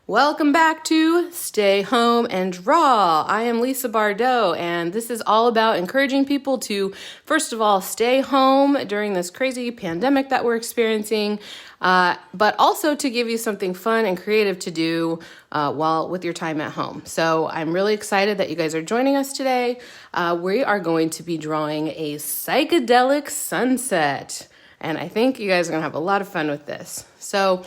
Welcome back to Stay Home and Draw. I am Lisa Bardot, and this is all about encouraging people to, first of all, stay home during this crazy pandemic that we're experiencing, but also to give you something fun and creative to do while with your time at home. So I'm really excited that you guys are joining us today. We are going to be drawing a psychedelic sunset, and I think you guys are going to have a lot of fun with this. So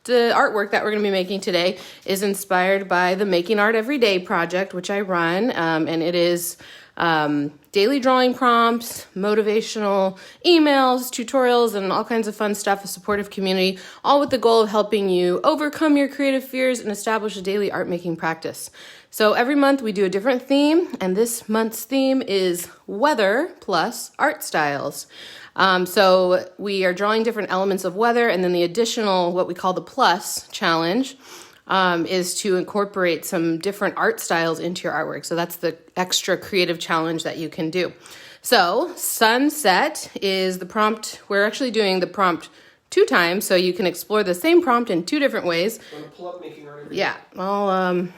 the artwork that we're going to be making today is inspired by the Making Art Every Day project, which I run, and it is daily drawing prompts, motivational emails, tutorials, and all kinds of fun stuff, a supportive community, all with the goal of helping you overcome your creative fears and establish a daily art making practice. So every month we do a different theme, and this month's theme is weather plus art styles. So we are drawing different elements of weather, and then the additional, what we call the plus challenge, is to incorporate some different art styles into your artwork. So that's the extra creative challenge that you can do. So sunset is the prompt. We're actually doing the prompt 2 times, so you can explore the same prompt in 2 different ways. Want to pull up Making Art Every Day? Yeah, well,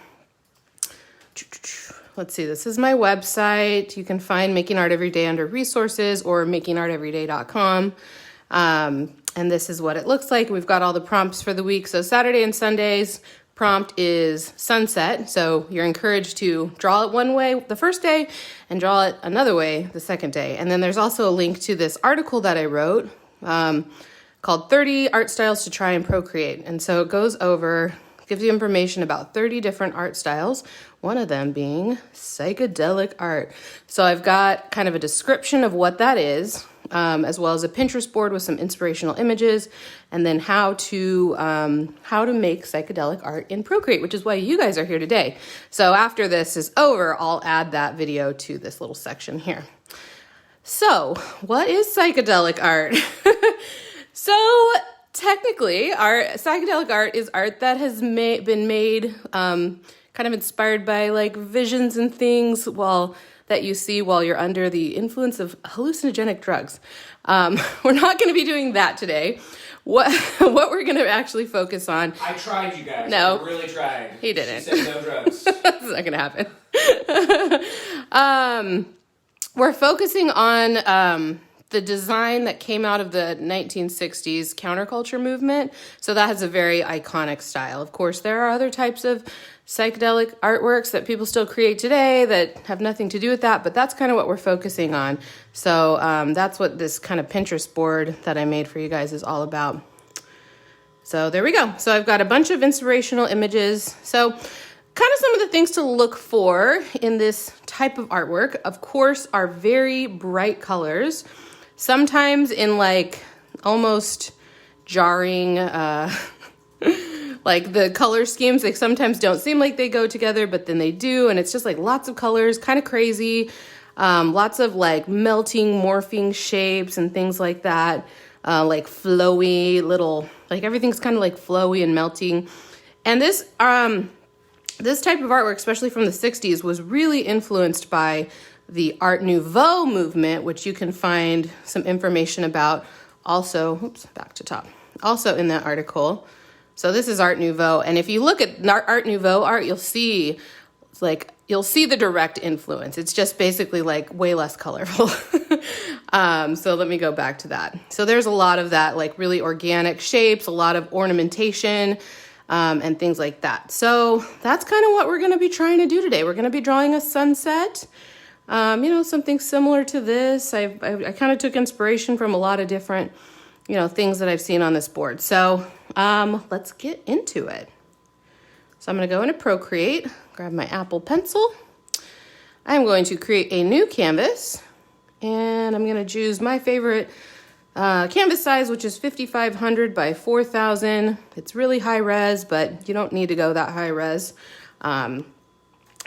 let's see, this is my website. You can find Making Art Every Day under resources or makingarteveryday.com. And this is what it looks like. We've got all the prompts for the week. So Saturday and Sundays prompt is sunset. So you're encouraged to draw it one way the first day and draw it another way the second day. And then there's also a link to this article that I wrote called 30 Art Styles to Try and Procreate. And so it goes over, gives you information about 30 different art styles, one of them being psychedelic art. So I've got kind of a description of what that is, as well as a Pinterest board with some inspirational images, and then how to make psychedelic art in Procreate, which is why you guys are here today. So after this is over, I'll add that video to this little section here. So what is psychedelic art? So technically, our psychedelic art is art that has been made kind of inspired by like visions and things that you see while you're under the influence of hallucinogenic drugs. We're not going to be doing that today. What we're going to actually focus on. I tried, you guys. No. I really tried. He didn't. She said no drugs. That's not going to happen. We're focusing on the design that came out of the 1960s counterculture movement. So that has a very iconic style. Of course, there are other types of psychedelic artworks that people still create today that have nothing to do with that, but that's kind of what we're focusing on. So that's what this kind of Pinterest board that I made for you guys is all about. So there we go. So I've got a bunch of inspirational images. So kind of some of the things to look for in this type of artwork, of course, are very bright colors. Sometimes in like almost jarring, like the color schemes, they sometimes don't seem like they go together, but then they do. And it's just like lots of colors, kind of crazy. Lots of like melting, morphing shapes and things like that. Like flowy little, like everything's kind of like flowy and melting. And this type of artwork, especially from the 60s, was really influenced by the Art Nouveau movement, which you can find some information about also, back to top, also in that article. So this is Art Nouveau. And if you look at Art Nouveau art, you'll see the direct influence. It's just basically like way less colorful. So let me go back to that. So there's a lot of that, like really organic shapes, a lot of ornamentation, and things like that. So that's kind of what we're going to be trying to do today. We're going to be drawing a sunset. Something similar to this. I kind of took inspiration from a lot of different, things that I've seen on this board. So let's get into it. So I'm going to go into Procreate, grab my Apple Pencil. I'm going to create a new canvas, and I'm going to choose my favorite canvas size, which is 5,500 by 4,000. It's really high res, but you don't need to go that high res.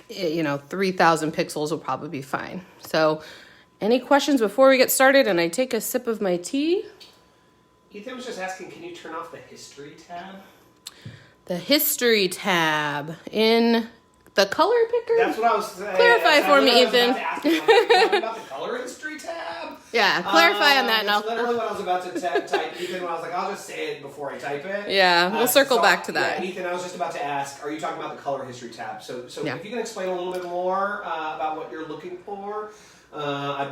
3,000 pixels will probably be fine. So any questions before we get started and I take a sip of my tea? Ethan was just asking, can you turn off the history tab? The history tab in the color picker? That's what I was saying. Clarify for me, Ethan. Talking about the color history tab? Yeah, clarify on that. And That's literally what I was about to type, Ethan, when I was like, I'll just say it before I type it. Yeah, we'll circle back to that. Yeah, Ethan, I was just about to ask, are you talking about the color history tab? So Yeah. if you can explain a little bit more about what you're looking for,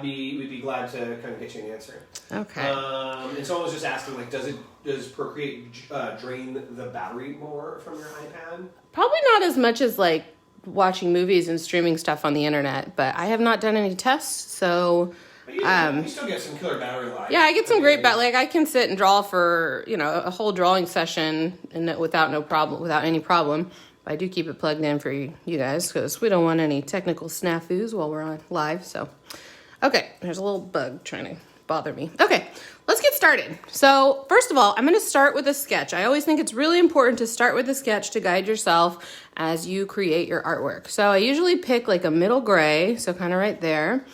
we'd be glad to kind of get you an answer. Okay. And someone was just asking, like, does Procreate drain the battery more from your iPad? Probably not as much as like watching movies and streaming stuff on the internet, but I have not done any tests, so But you still get some killer battery life. yeah, I get some great like I can sit and draw for, you know, a whole drawing session and without any problem. But I do keep it plugged in for you guys because we don't want any technical snafus while we're on live. So, okay, there's a little bug trying to bother me. Okay, let's get started. So first of all, I'm going to start with a sketch. I always think it's really important to start with a sketch to guide yourself as you create your artwork. So I usually pick like a middle gray, so kind of right there.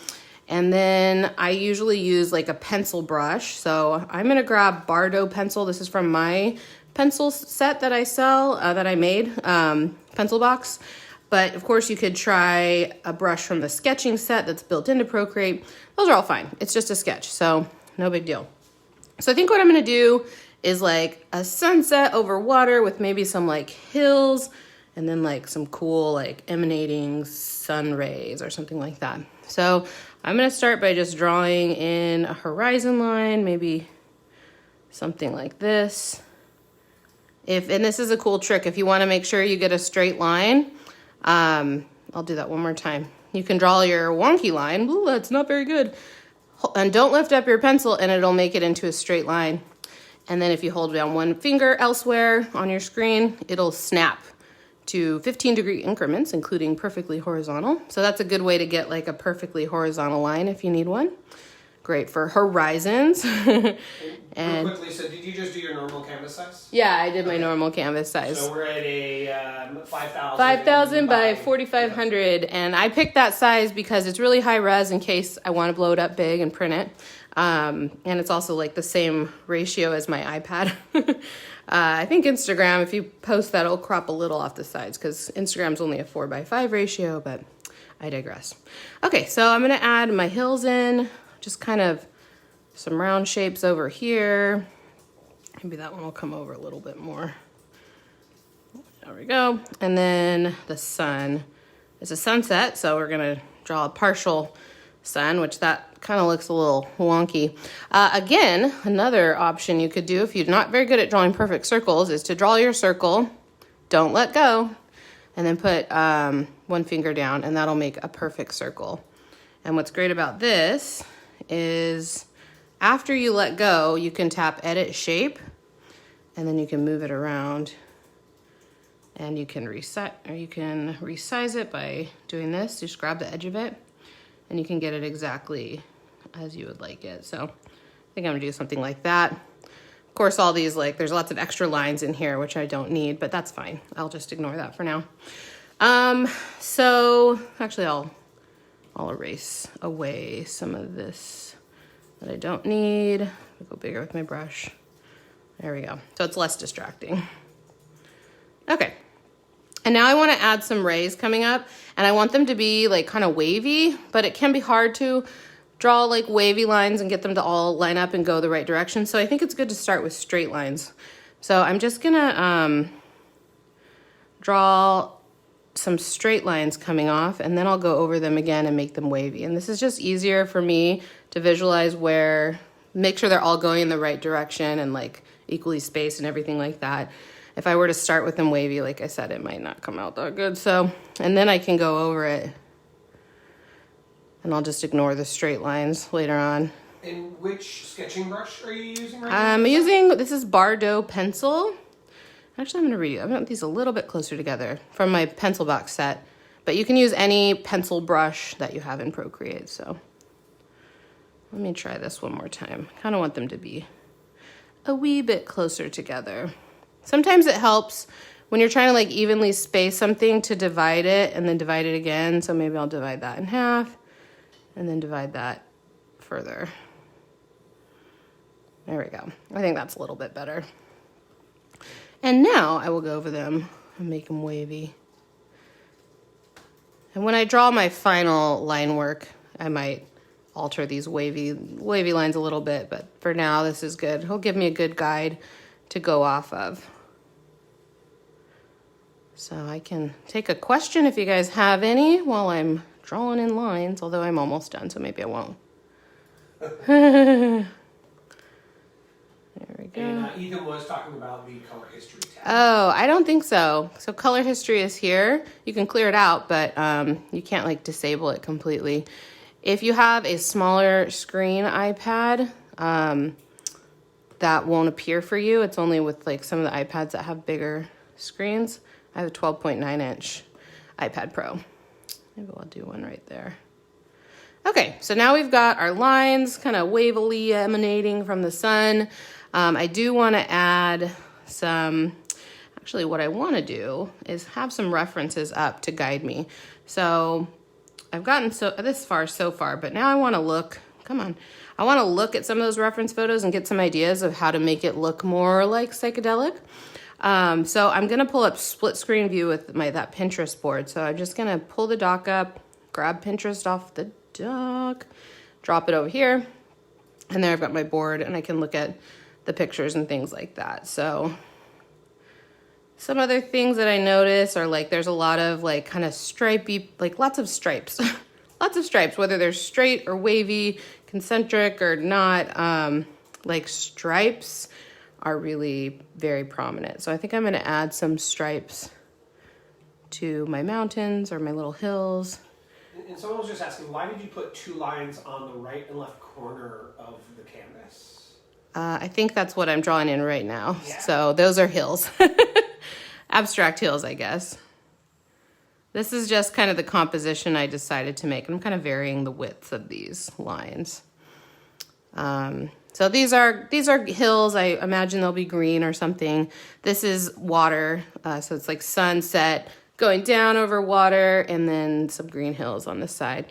And then I usually use like a pencil brush. So I'm going to grab Bardot pencil. This is from my pencil set that I sell, that I made, pencil box. But of course you could try a brush from the sketching set that's built into Procreate. Those are all fine. It's just a sketch, so no big deal. So I think what I'm gonna do is like a sunset over water with maybe some like hills and then like some cool like emanating sun rays or something like that. So I'm gonna start by just drawing in a horizon line, maybe something like this. And this is a cool trick, if you wanna make sure you get a straight line, I'll do that one more time. You can draw your wonky line. Ooh, that's not very good. And don't lift up your pencil and it'll make it into a straight line. And then if you hold down one finger elsewhere on your screen, it'll snap to 15-degree increments, including perfectly horizontal. So that's a good way to get like a perfectly horizontal line if you need one. Great for horizons. And real quickly, so did you just do your normal canvas size? Yeah, I did my normal canvas size. So we're at a 5,000. 5,000 by 4,500, and I picked that size because it's really high res in case I want to blow it up big and print it. And it's also like the same ratio as my iPad. I think Instagram, if you post that, it'll crop a little off the sides because Instagram's only a 4:5 ratio, but I digress. Okay, so I'm going to add my hills in, just kind of some round shapes over here. Maybe that one will come over a little bit more. There we go. And then the sun is a sunset, so we're gonna draw a partial sun, which that kind of looks a little wonky. Again, another option you could do if you're not very good at drawing perfect circles is to draw your circle, don't let go, and then put one finger down, and that'll make a perfect circle. And what's great about this is after you let go, you can tap edit shape, and then you can move it around, and you can resize it by doing this. Just grab the edge of it, and you can get it exactly as you would like it. So I think I'm gonna do something like that. Of course, all these, like, there's lots of extra lines in here, which I don't need, but that's fine. I'll just ignore that for now. So actually I'll erase away some of this that I don't need. I'll go bigger with my brush. There we go. So it's less distracting. Okay. And now I want to add some rays coming up, and I want them to be like kind of wavy, but it can be hard to draw like wavy lines and get them to all line up and go the right direction. So I think it's good to start with straight lines. So I'm just gonna draw some straight lines coming off, and then I'll go over them again and make them wavy. And this is just easier for me to visualize make sure they're all going in the right direction and like equally spaced and everything like that. If I were to start with them wavy, like I said, it might not come out that good. So, and then I can go over it and I'll just ignore the straight lines later on. And which sketching brush are you using right now? I'm this is Bardot pencil. Actually, I'm going to read it. I want these a little bit closer together from my pencil box set, but you can use any pencil brush that you have in Procreate. So let me try this one more time. I kind of want them to be a wee bit closer together. Sometimes it helps when you're trying to like evenly space something to divide it and then divide it again. So maybe I'll divide that in half and then divide that further. There we go. I think that's a little bit better. And now I will go over them and make them wavy. And when I draw my final line work, I might alter these wavy lines a little bit, but for now this is good. He'll give me a good guide to go off of. So I can take a question if you guys have any while I'm drawing in lines, although I'm almost done, so maybe I won't. There we go. And Ethan was talking about the color history tab. Oh, I don't think so. So color history is here. You can clear it out, but you can't like disable it completely. If you have a smaller screen iPad, that won't appear for you. It's only with like some of the iPads that have bigger screens. I have a 12.9 inch iPad Pro. Maybe I'll do one right there. Okay, so now we've got our lines kind of wavily emanating from the sun. I do want to add some, actually what I want to do is have some references up to guide me. So I've gotten this far so far, but now I want to look, I want to look at some of those reference photos and get some ideas of how to make it look more like psychedelic. So I'm going to pull up split screen view with that Pinterest board. So I'm just going to pull the dock up, grab Pinterest off the dock, drop it over here, and there I've got my board and I can look at the pictures and things like that. So some other things that I notice are like there's a lot of like kind of stripey, like lots of stripes. Lots of stripes, whether they're straight or wavy, concentric or not, like stripes are really very prominent. So I think I'm going to add some stripes to my mountains or my little hills. And someone was just asking, why did you put two lines on the right and left corner of the canvas? I think that's what I'm drawing in right now. Yeah. So those are hills. Abstract hills, I guess. This is just kind of the composition I decided to make. I'm kind of varying the width of these lines. So these are hills. I imagine they'll be green or something. This is water. So it's like sunset going down over water and then some green hills on the side.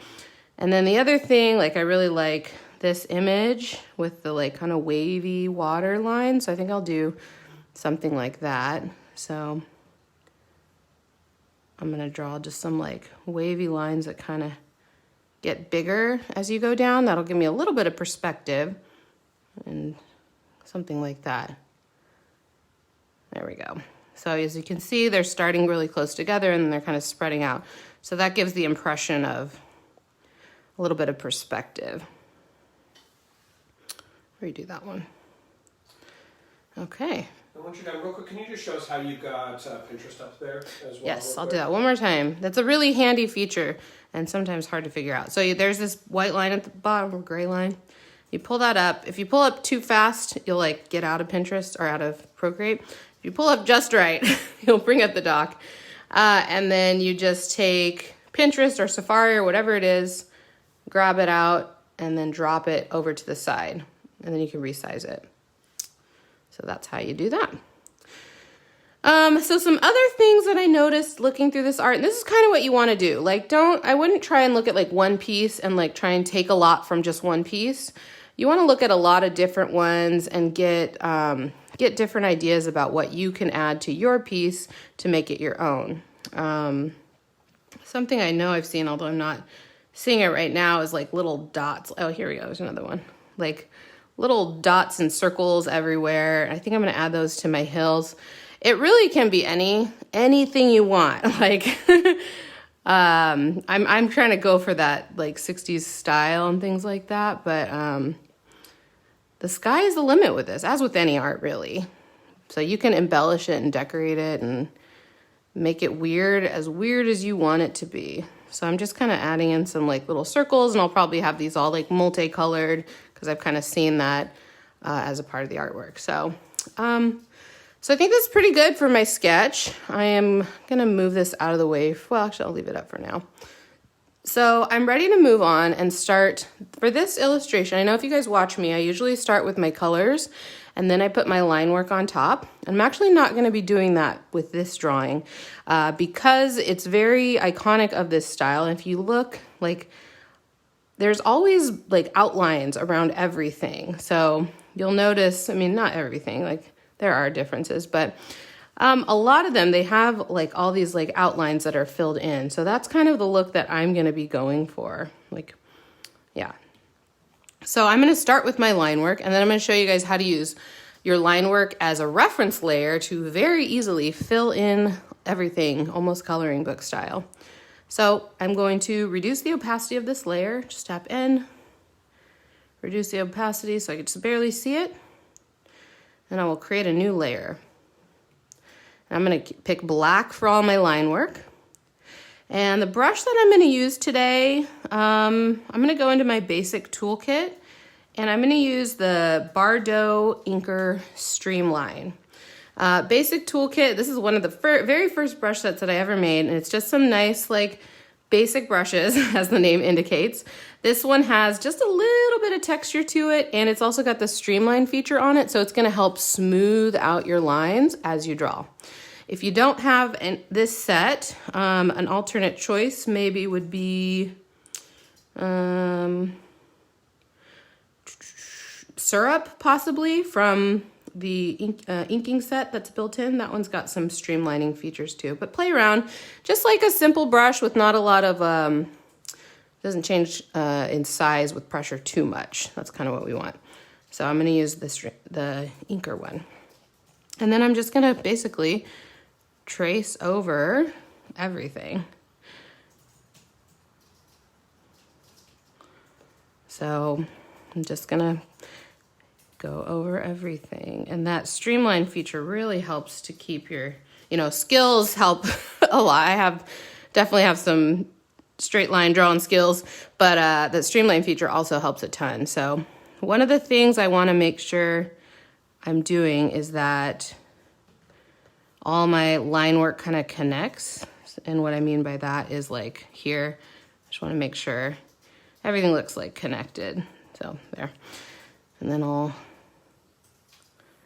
And then the other thing, like I really like this image with the like kind of wavy water line. So I think I'll do something like that. So I'm going to draw just some like wavy lines that kind of get bigger as you go down. That'll give me a little bit of perspective and something like that. There we go. So as you can see, they're starting really close together and they're kind of spreading out. So that gives the impression of a little bit of perspective. Redo that one. Okay. And once you're done, real quick, can you just show us how you got Pinterest up there as well? Yes, I'll do that one more time. That's a really handy feature and sometimes hard to figure out. So there's this white line at the bottom, or gray line. You pull that up. If you pull up too fast, you'll like get out of Pinterest or out of Procreate. If you pull up just right, you'll bring up the dock. And then you just take Pinterest or Safari or whatever it is, grab it out, and then drop it over to the side. And then you can resize it. So that's how you do that. So some other things that I noticed looking through this art, and this is kind of what you want to do. Like I wouldn't try and look at like one piece and like try and take a lot from just one piece. You want to look at a lot of different ones and get different ideas about what you can add to your piece to make it your own. Something I know I've seen, although I'm not seeing it right now, is like little dots. Oh, here we go. There's another one. Like little dots and circles everywhere. I think I'm going to add those to my hills. It really can be anything you want. Like, I'm trying to go for that like 60s style and things like that. But, the sky is the limit with this, as with any art really. So you can embellish it and decorate it and make it weird as you want it to be. So I'm just kind of adding in some like little circles, and I'll probably have these all like multicolored because I've kind of seen that as a part of the artwork. So I think that's pretty good for my sketch. I am going to move this out of the way. Well, actually, I'll leave it up for now. So I'm ready to move on and start for this illustration. I know if you guys watch me, I usually start with my colors and then I put my line work on top. I'm actually not going to be doing that with this drawing because it's very iconic of this style. And if you look, like, there's always like outlines around everything. So you'll notice, I mean, not everything, like there are differences, but a lot of them, they have like all these like outlines that are filled in. So that's kind of the look that I'm going to be going for. Like, yeah, So I'm going to start with my line work, and then I'm going to show you guys how to use your line work as a reference layer to very easily fill in everything, almost coloring book style. So I'm going to reduce the opacity of this layer, just tap N, reduce the opacity so I can just barely see it, and I will create a new layer. And I'm going to pick black for all my line work. And the brush that I'm going to use today, I'm going to go into my basic toolkit, and I'm going to use the Bardot Inker Streamline. Basic toolkit, this is one of the very first brush sets that I ever made, and it's just some nice like basic brushes, as the name indicates. This one has just a little bit of texture to it, and it's also got the streamline feature on it, so it's going to help smooth out your lines as you draw. If you don't have this set, an alternate choice maybe would be syrup, possibly, from the inking set that's built in. That one's got some streamlining features too. But play around, just like a simple brush with not a lot of, doesn't change in size with pressure too much. That's kind of what we want. So I'm gonna use the inker one. And then I'm just gonna basically trace over everything. So I'm just gonna go over everything. And that streamline feature really helps to keep your, skills help a lot. I definitely have some straight line drawing skills, but the streamline feature also helps a ton. So one of the things I wanna make sure I'm doing is that all my line work kind of connects. And what I mean by that is like here, I just want to make sure everything looks like connected. So there. And then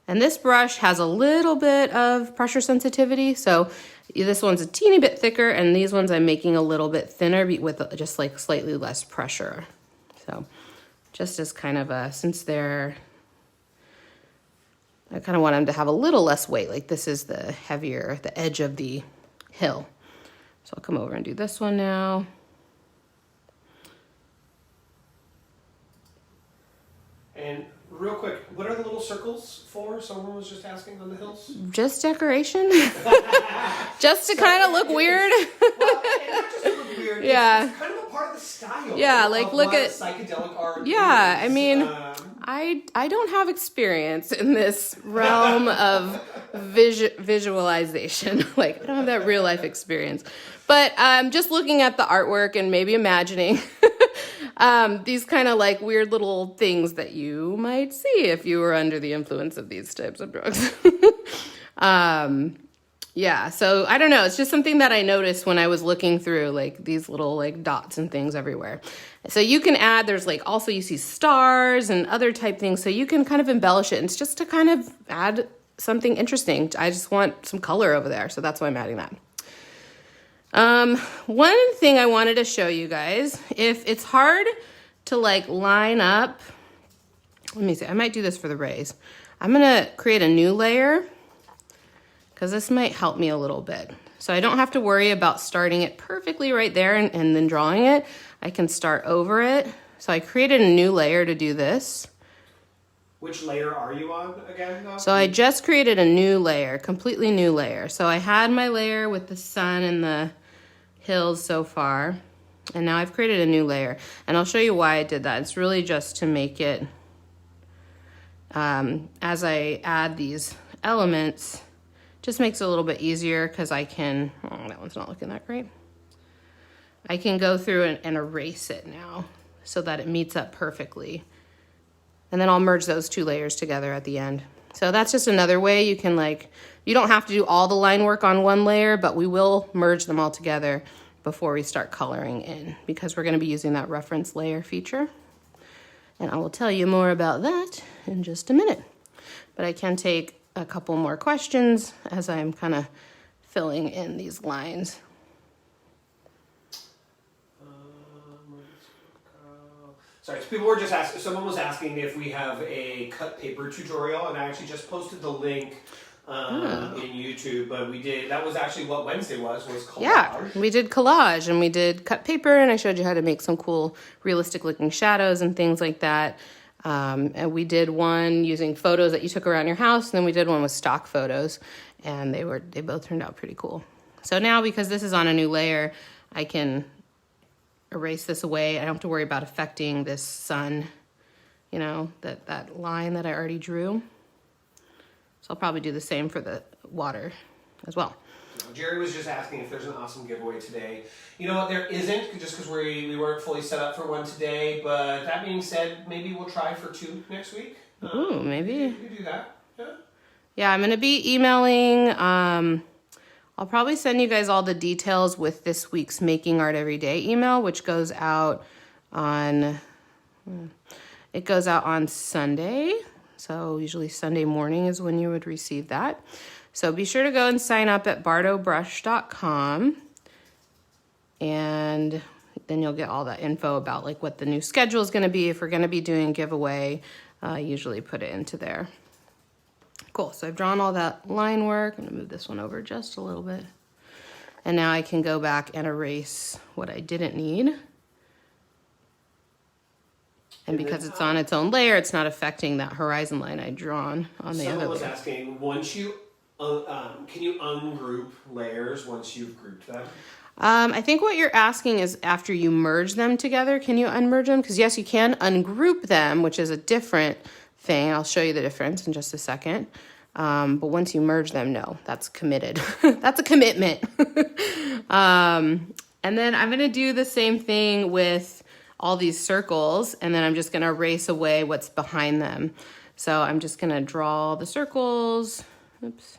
and this brush has a little bit of pressure sensitivity. So this one's a teeny bit thicker, and these ones I'm making a little bit thinner with just like slightly less pressure. So just as kind of since I kind of want them to have a little less weight. Like this is the edge of the hill. So I'll come over and do this one now. And real quick, what are the little circles for? Someone was just asking on the hills. Just decoration. Just to kind of look weird. Well, and not just to look weird. Yeah. It's kind of a part of the style. Yeah, like look at psychedelic art. Yeah, is. I mean, I don't have experience in this realm of visualization. Like I don't have that real life experience, but just looking at the artwork and maybe imagining these kind of like weird little things that you might see if you were under the influence of these types of drugs. Yeah, so I don't know. It's just something that I noticed when I was looking through like these little like dots and things everywhere. So you can add, there's like also you see stars and other type things. So you can kind of embellish it. And it's just to kind of add something interesting. I just want some color over there. So that's why I'm adding that. One thing I wanted to show you guys, if it's hard to like line up, let me see, I might do this for the rays. I'm going to create a new layer, because this might help me a little bit. So I don't have to worry about starting it perfectly right there and then drawing it. I can start over it. So I created a new layer to do this. Which layer are you on again, though? So I just created a new layer, completely new layer. So I had my layer with the sun and the hills so far, and now I've created a new layer. And I'll show you why I did that. It's really just to make it, as I add these elements, just makes it a little bit easier because I can, oh, that one's not looking that great. I can go through and erase it now so that it meets up perfectly. And then I'll merge those two layers together at the end. So that's just another way you can like, you don't have to do all the line work on one layer, but we will merge them all together before we start coloring in, because we're going to be using that reference layer feature. And I will tell you more about that in just a minute. But I can take a couple more questions as I'm kind of filling in these lines. Sorry, so people were just asking, someone was asking if we have a cut paper tutorial, and I actually just posted the link in YouTube, but that was actually what Wednesday was collage. Yeah, we did collage and we did cut paper, and I showed you how to make some cool realistic looking shadows and things like that. And we did one using photos that you took around your house, and then we did one with stock photos, and they both turned out pretty cool. So now, because this is on a new layer, I can erase this away. I don't have to worry about affecting this sun, you know, that line that I already drew. So I'll probably do the same for the water as well. Jerry was just asking if there's an awesome giveaway today. You know what, there isn't, just because we weren't fully set up for one today, but that being said, maybe we'll try for 2 next week. Ooh, maybe. We could do that. Yeah, I'm going to be emailing. I'll probably send you guys all the details with this week's Making Art Every Day email, which goes out on Sunday. So usually Sunday morning is when you would receive that. So be sure to go and sign up at bardotbrush.com. And then you'll get all that info about like what the new schedule is going to be. If we're going to be doing a giveaway, I usually put it into there. Cool, so I've drawn all that line work. I'm gonna move this one over just a little bit. And now I can go back and erase what I didn't need. And because it's on its own layer, it's not affecting that horizon line I'd drawn on the other layer. Someone was asking, once you, can you ungroup layers once you've grouped them? I think what you're asking is after you merge them together, can you unmerge them? Because yes, you can ungroup them, which is a different thing. I'll show you the difference in just a second. But once you merge them, no, that's committed. That's a commitment. And then I'm going to do the same thing with all these circles, and then I'm just going to erase away what's behind them. So I'm just going to draw the circles. Oops.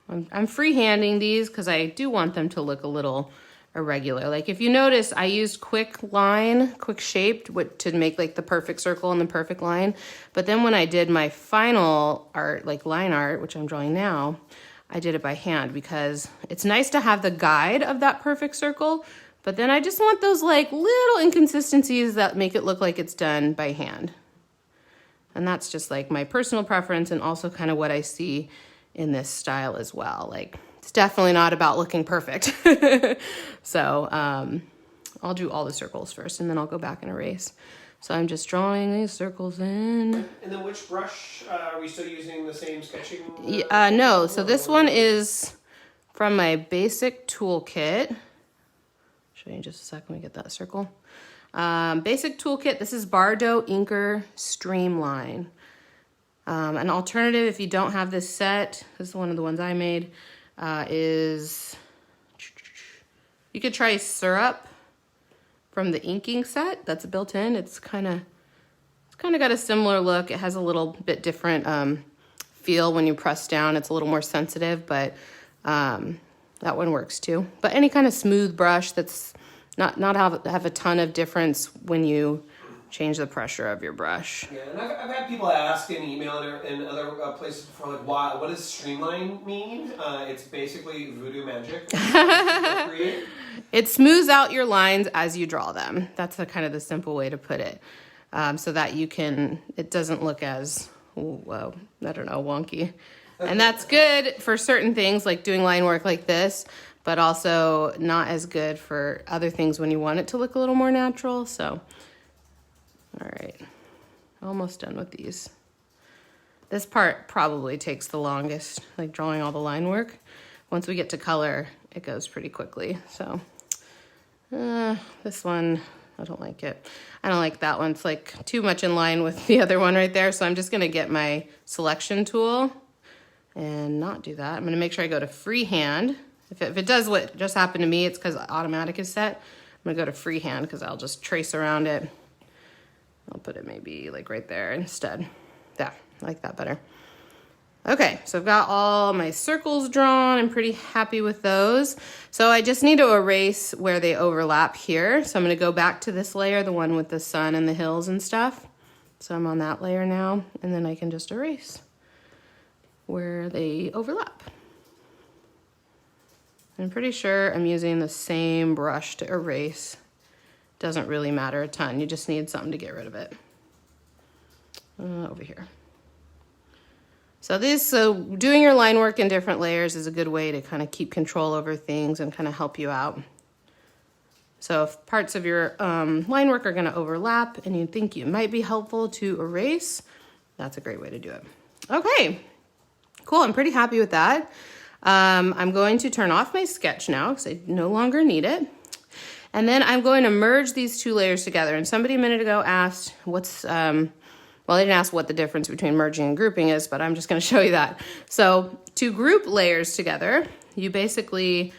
I'm freehanding these because I do want them to look a little irregular. Like if you notice, I used quick shaped to make like the perfect circle and the perfect line. But then when I did my final art, like line art, which I'm drawing now, I did it by hand because it's nice to have the guide of that perfect circle. But then I just want those like little inconsistencies that make it look like it's done by hand. And that's just like my personal preference and also kind of what I see in this style as well. Like it's definitely not about looking perfect. So I'll do all the circles first and then I'll go back and erase. So I'm just drawing these circles in. And then which brush, are we still using the same sketching? No, so this one is from my basic toolkit. Show you in just a second when we get that circle. Basic toolkit, this is Bardot Inker Streamline. An alternative, if you don't have this set, this is one of the ones I made, is you could try Syrup from the inking set that's built in. It's kind of got a similar look. It has a little bit different feel when you press down. It's a little more sensitive, but that one works too. But any kind of smooth brush that's not have a ton of difference when you change the pressure of your brush. Yeah, and I've had people ask in email and other places before, like, what does streamline mean? It's basically voodoo magic. Procreate. It smooths out your lines as you draw them. That's kind of the simple way to put it. So that it doesn't look as, wonky. And that's good for certain things like doing line work like this, but also not as good for other things when you want it to look a little more natural. So, all right, almost done with these. This part probably takes the longest, like drawing all the line work. Once we get to color, it goes pretty quickly. So this one, I don't like it. I don't like that one. It's like too much in line with the other one right there. So I'm just gonna get my selection tool and not do that. I'm gonna make sure I go to freehand. If it does what just happened to me, it's because automatic is set. I'm gonna go to freehand because I'll just trace around it. I'll put it maybe like right there instead. Yeah, I like that better. Okay, so I've got all my circles drawn. I'm pretty happy with those. So I just need to erase where they overlap here. So I'm gonna go back to this layer, the one with the sun and the hills and stuff. So I'm on that layer now, and then I can just erase where they overlap. I'm pretty sure I'm using the same brush to erase. Doesn't really matter a ton. You just need something to get rid of it. Over here. So doing your line work in different layers is a good way to kind of keep control over things and kind of help you out. So if parts of your line work are going to overlap and you think it might be helpful to erase, that's a great way to do it. Okay, cool. I'm pretty happy with that. I'm going to turn off my sketch now because I no longer need it. And then I'm going to merge these two layers together. And somebody a minute ago asked well, they didn't ask what the difference between merging and grouping is, but I'm just going to show you that. So to group layers together, you basically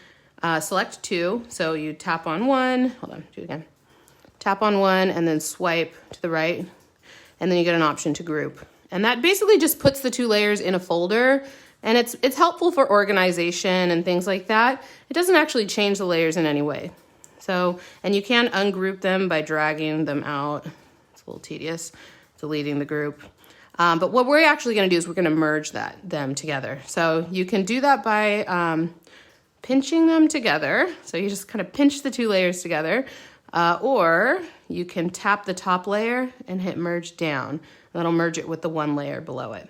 select two. So you tap on one, hold on, do it again. Tap on one and then swipe to the right. And then you get an option to group. And that basically just puts the two layers in a folder. And it's helpful for organization and things like that. It doesn't actually change the layers in any way. So, and you can ungroup them by dragging them out. It's a little tedious, deleting the group. But what we're actually going to do is we're going to merge them together. So you can do that by pinching them together. So you just kind of pinch the two layers together. Or you can tap the top layer and hit merge down. That'll merge it with the one layer below it.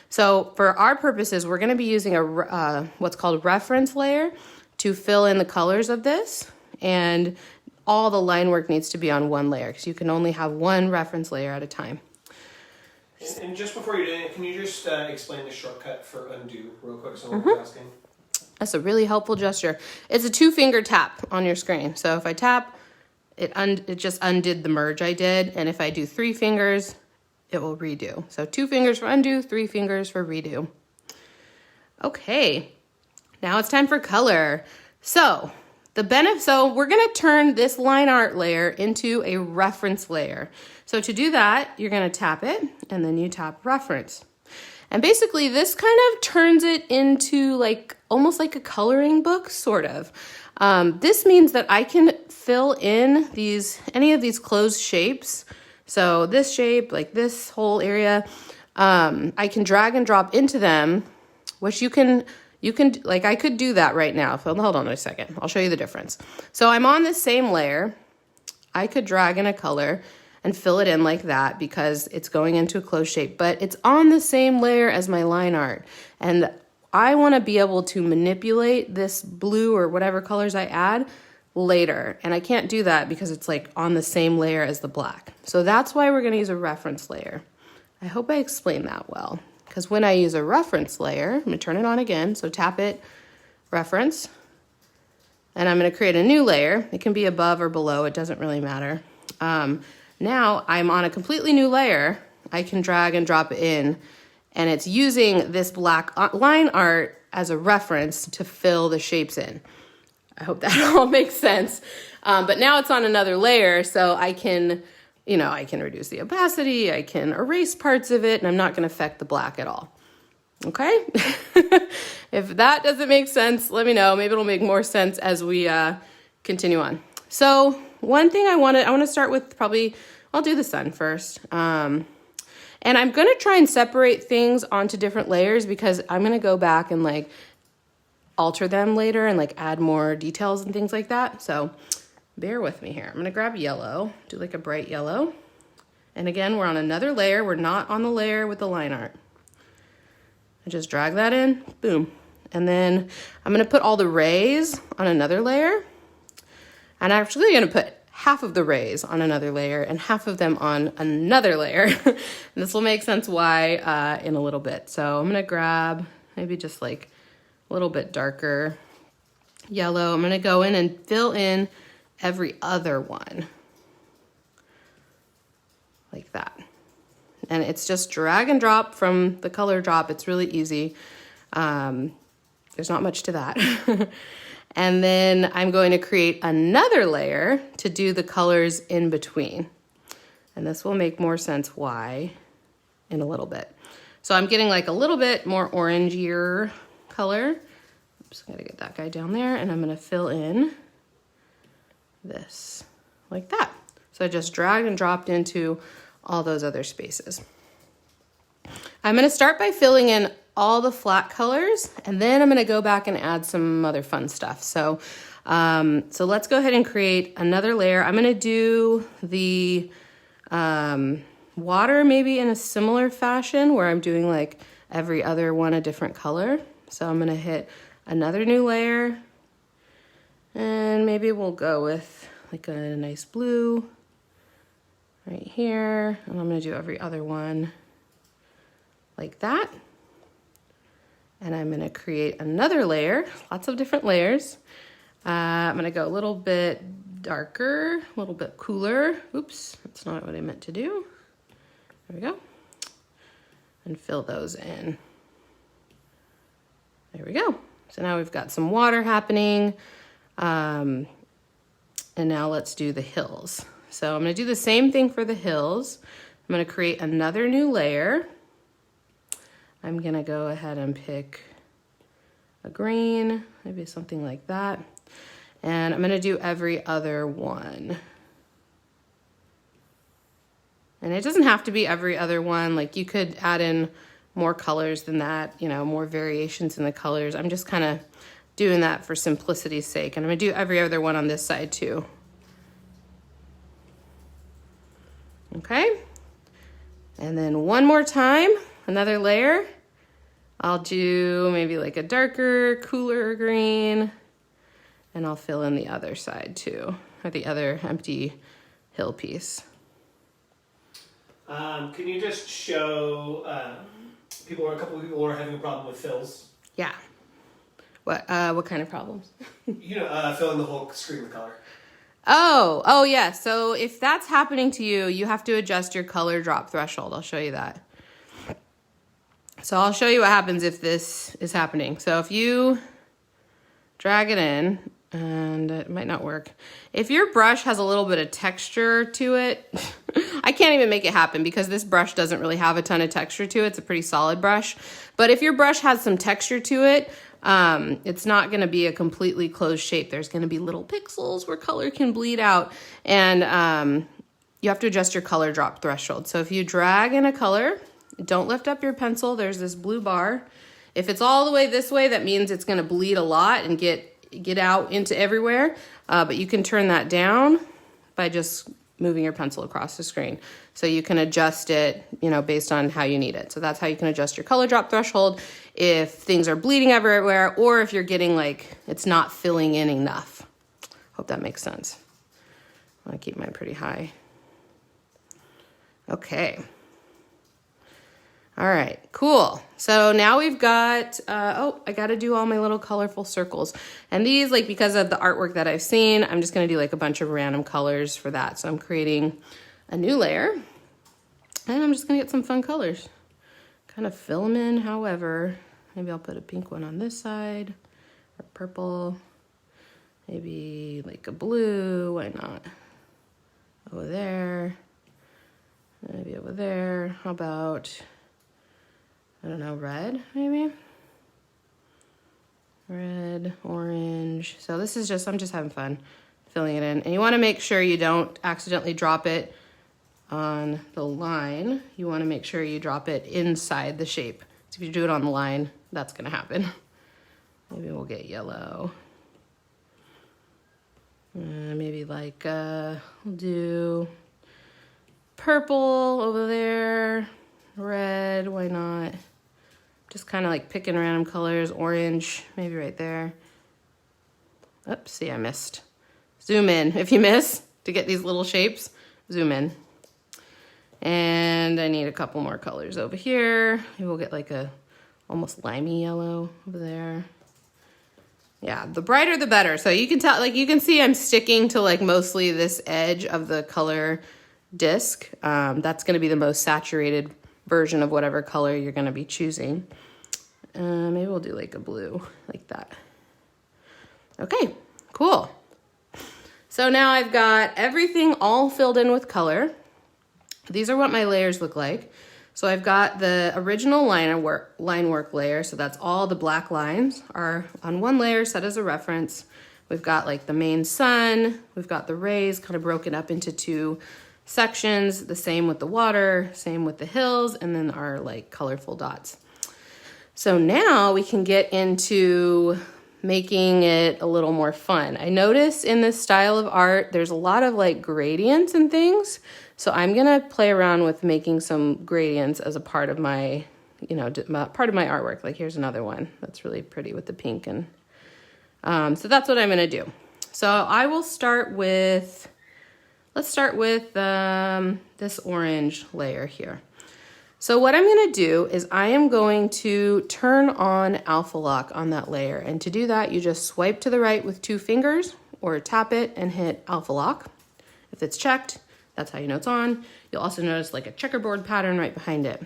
So for our purposes, we're going to be using what's called reference layer to fill in the colors of this. And all the line work needs to be on one layer because you can only have one reference layer at a time. And just before you do it, can you just explain the shortcut for undo real quick? Someone was asking. That's a really helpful gesture. It's a 2-finger tap on your screen. So if I tap, it just undid the merge I did. And if I do 3 fingers, it will redo. So 2 fingers for undo, 3 fingers for redo. Okay, now it's time for color. So we're gonna turn this line art layer into a reference layer. So to do that, you're gonna tap it and then you tap reference. And basically this kind of turns it into almost like a coloring book, sort of. This means that I can fill in any of these closed shapes. So this shape, like this whole area, I can drag and drop into them, which I could do that right now. Hold on a second. I'll show you the difference. So I'm on the same layer. I could drag in a color and fill it in like that because it's going into a closed shape, but it's on the same layer as my line art. And I want to be able to manipulate this blue or whatever colors I add later. And I can't do that because it's on the same layer as the black. So that's why we're going to use a reference layer. I hope I explained that well. Because when I use a reference layer, I'm going to turn it on again. So tap it, reference, and I'm going to create a new layer. It can be above or below. It doesn't really matter. Now I'm on a completely new layer. I can drag and drop it in, and it's using this black line art as a reference to fill the shapes in. I hope that all makes sense. But now it's on another layer, so I can reduce the opacity, I can erase parts of it, and I'm not going to affect the black at all. Okay? If that doesn't make sense, let me know. Maybe it'll make more sense as we continue on. So one thing I want to start with I'll do the sun first. And I'm going to try and separate things onto different layers because I'm going to go back and alter them later and add more details and things like that. So bear with me here. I'm going to grab yellow, do a bright yellow. And again, we're on another layer. We're not on the layer with the line art. I just drag that in, boom. And then I'm going to put all the rays on another layer. And I'm actually going to put half of the rays on another layer and half of them on another layer. And this will make sense why in a little bit. So I'm going to grab maybe just a little bit darker yellow. I'm going to go in and fill in every other one like that. And it's just drag and drop from the color drop. It's really easy. There's not much to that. And then I'm going to create another layer to do the colors in between. And this will make more sense why in a little bit. So I'm getting a little bit more orangier color. I'm just gonna get that guy down there and I'm gonna fill in this like that. So I just dragged and dropped into all those other spaces. I'm going to start by filling in all the flat colors, and then I'm going to go back and add some other fun stuff. So let's go ahead and create another layer. I'm going to do the water maybe in a similar fashion where I'm doing every other one a different color. So I'm gonna hit another new layer, and maybe we'll go with like a nice blue right here. And I'm gonna do every other one like that. And I'm gonna create another layer, lots of different layers. I'm gonna go a little bit darker, a little bit cooler. Oops, that's not what I meant to do. There we go. And fill those in. There we go. So now we've got some water happening. And now let's do the hills. So I'm gonna do the same thing for the hills. I'm gonna create another new layer. I'm gonna go ahead and pick a green, maybe something like that. And I'm gonna do every other one. And it doesn't have to be every other one. Like you could add in more colors than that, you know, more variations in the colors. I'm just kind of doing that for simplicity's sake. And I'm gonna do every other one on this side too. Okay. And then one more time, another layer. I'll do maybe like a darker, cooler green, and I'll fill in the other side too, or the other empty hill piece. Can you just show a couple of people who are having a problem with fills? Yeah. What kind of problems? Filling the whole screen with color. Oh yeah. So if that's happening to you, you have to adjust your color drop threshold. I'll show you that. So I'll show you what happens if this is happening. So if you drag it in, and it might not work. If your brush has a little bit of texture to it, I can't even make it happen because this brush doesn't really have a ton of texture to it. It's a pretty solid brush. But if your brush has some texture to it, it's not gonna be a completely closed shape. There's gonna be little pixels where color can bleed out. And you have to adjust your color drop threshold. So if you drag in a color, don't lift up your pencil. There's this blue bar. If it's all the way this way, that means it's gonna bleed a lot and get out into everywhere. But you can turn that down by just moving your pencil across the screen. So you can adjust it, based on how you need it. So that's how you can adjust your color drop threshold if things are bleeding everywhere or if you're getting it's not filling in enough. Hope that makes sense. I want to keep mine pretty high. Okay. All right, cool. So now we've got, I got to do all my little colorful circles. And these, because of the artwork that I've seen, I'm just going to do a bunch of random colors for that. So I'm creating a new layer and I'm just going to get some fun colors. Kind of fill them in however. Maybe I'll put a pink one on this side or purple. Maybe a blue, why not? Over there, maybe over there. How about, I don't know, red maybe? Red, orange. So this is I'm just having fun filling it in. And you want to make sure you don't accidentally drop it on the line. You want to make sure you drop it inside the shape. So if you do it on the line, that's going to happen. Maybe we'll get yellow. Maybe we'll do purple over there, red, why not? Just kind of picking random colors, orange, maybe right there. Oops, see, I missed. Zoom in. If you miss to get these little shapes, zoom in. And I need a couple more colors over here. Maybe we'll get a almost limey yellow over there. Yeah, the brighter the better. So you can tell, you can see I'm sticking to mostly this edge of the color disc. That's going to be the most saturated version of whatever color you're going to be choosing. Maybe we'll do a blue like that. Okay, cool. So now I've got everything all filled in with color. These are what my layers look like. So I've got the original line work layer. So that's all the black lines are on one layer set as a reference. We've got the main sun. We've got the rays kind of broken up into two sections. The same with the water, same with the hills, and then our colorful dots. So now we can get into making it a little more fun. I notice in this style of art, there's a lot of gradients and things. So I'm gonna play around with making some gradients as a part of my you know, part of my artwork. Like here's another one that's really pretty with the pink. And so that's what I'm going to do. So I will start with, let's start with this orange layer here. So what I'm going to do is I am going to turn on Alpha Lock on that layer. And to do that, you just swipe to the right with 2 fingers or tap it and hit Alpha Lock. If it's checked, that's how you know it's on. You'll also notice like a checkerboard pattern right behind it.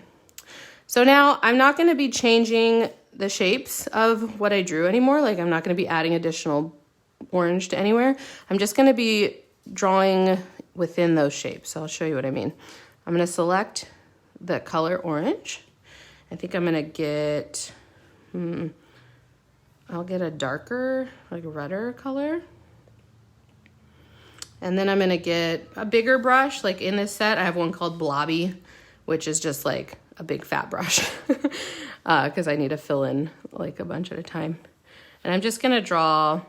So now I'm not going to be changing the shapes of what I drew anymore. Like I'm not going to be adding additional orange to anywhere. I'm just going to be drawing within those shapes. So I'll show you what I mean. I'm going to select the color orange. I think I'm gonna get, I'll get a darker, like redder color. And then I'm gonna get a bigger brush. Like in this set, I have one called Blobby, which is just like a big fat brush because I need to fill in like a bunch at a time. And I'm just gonna draw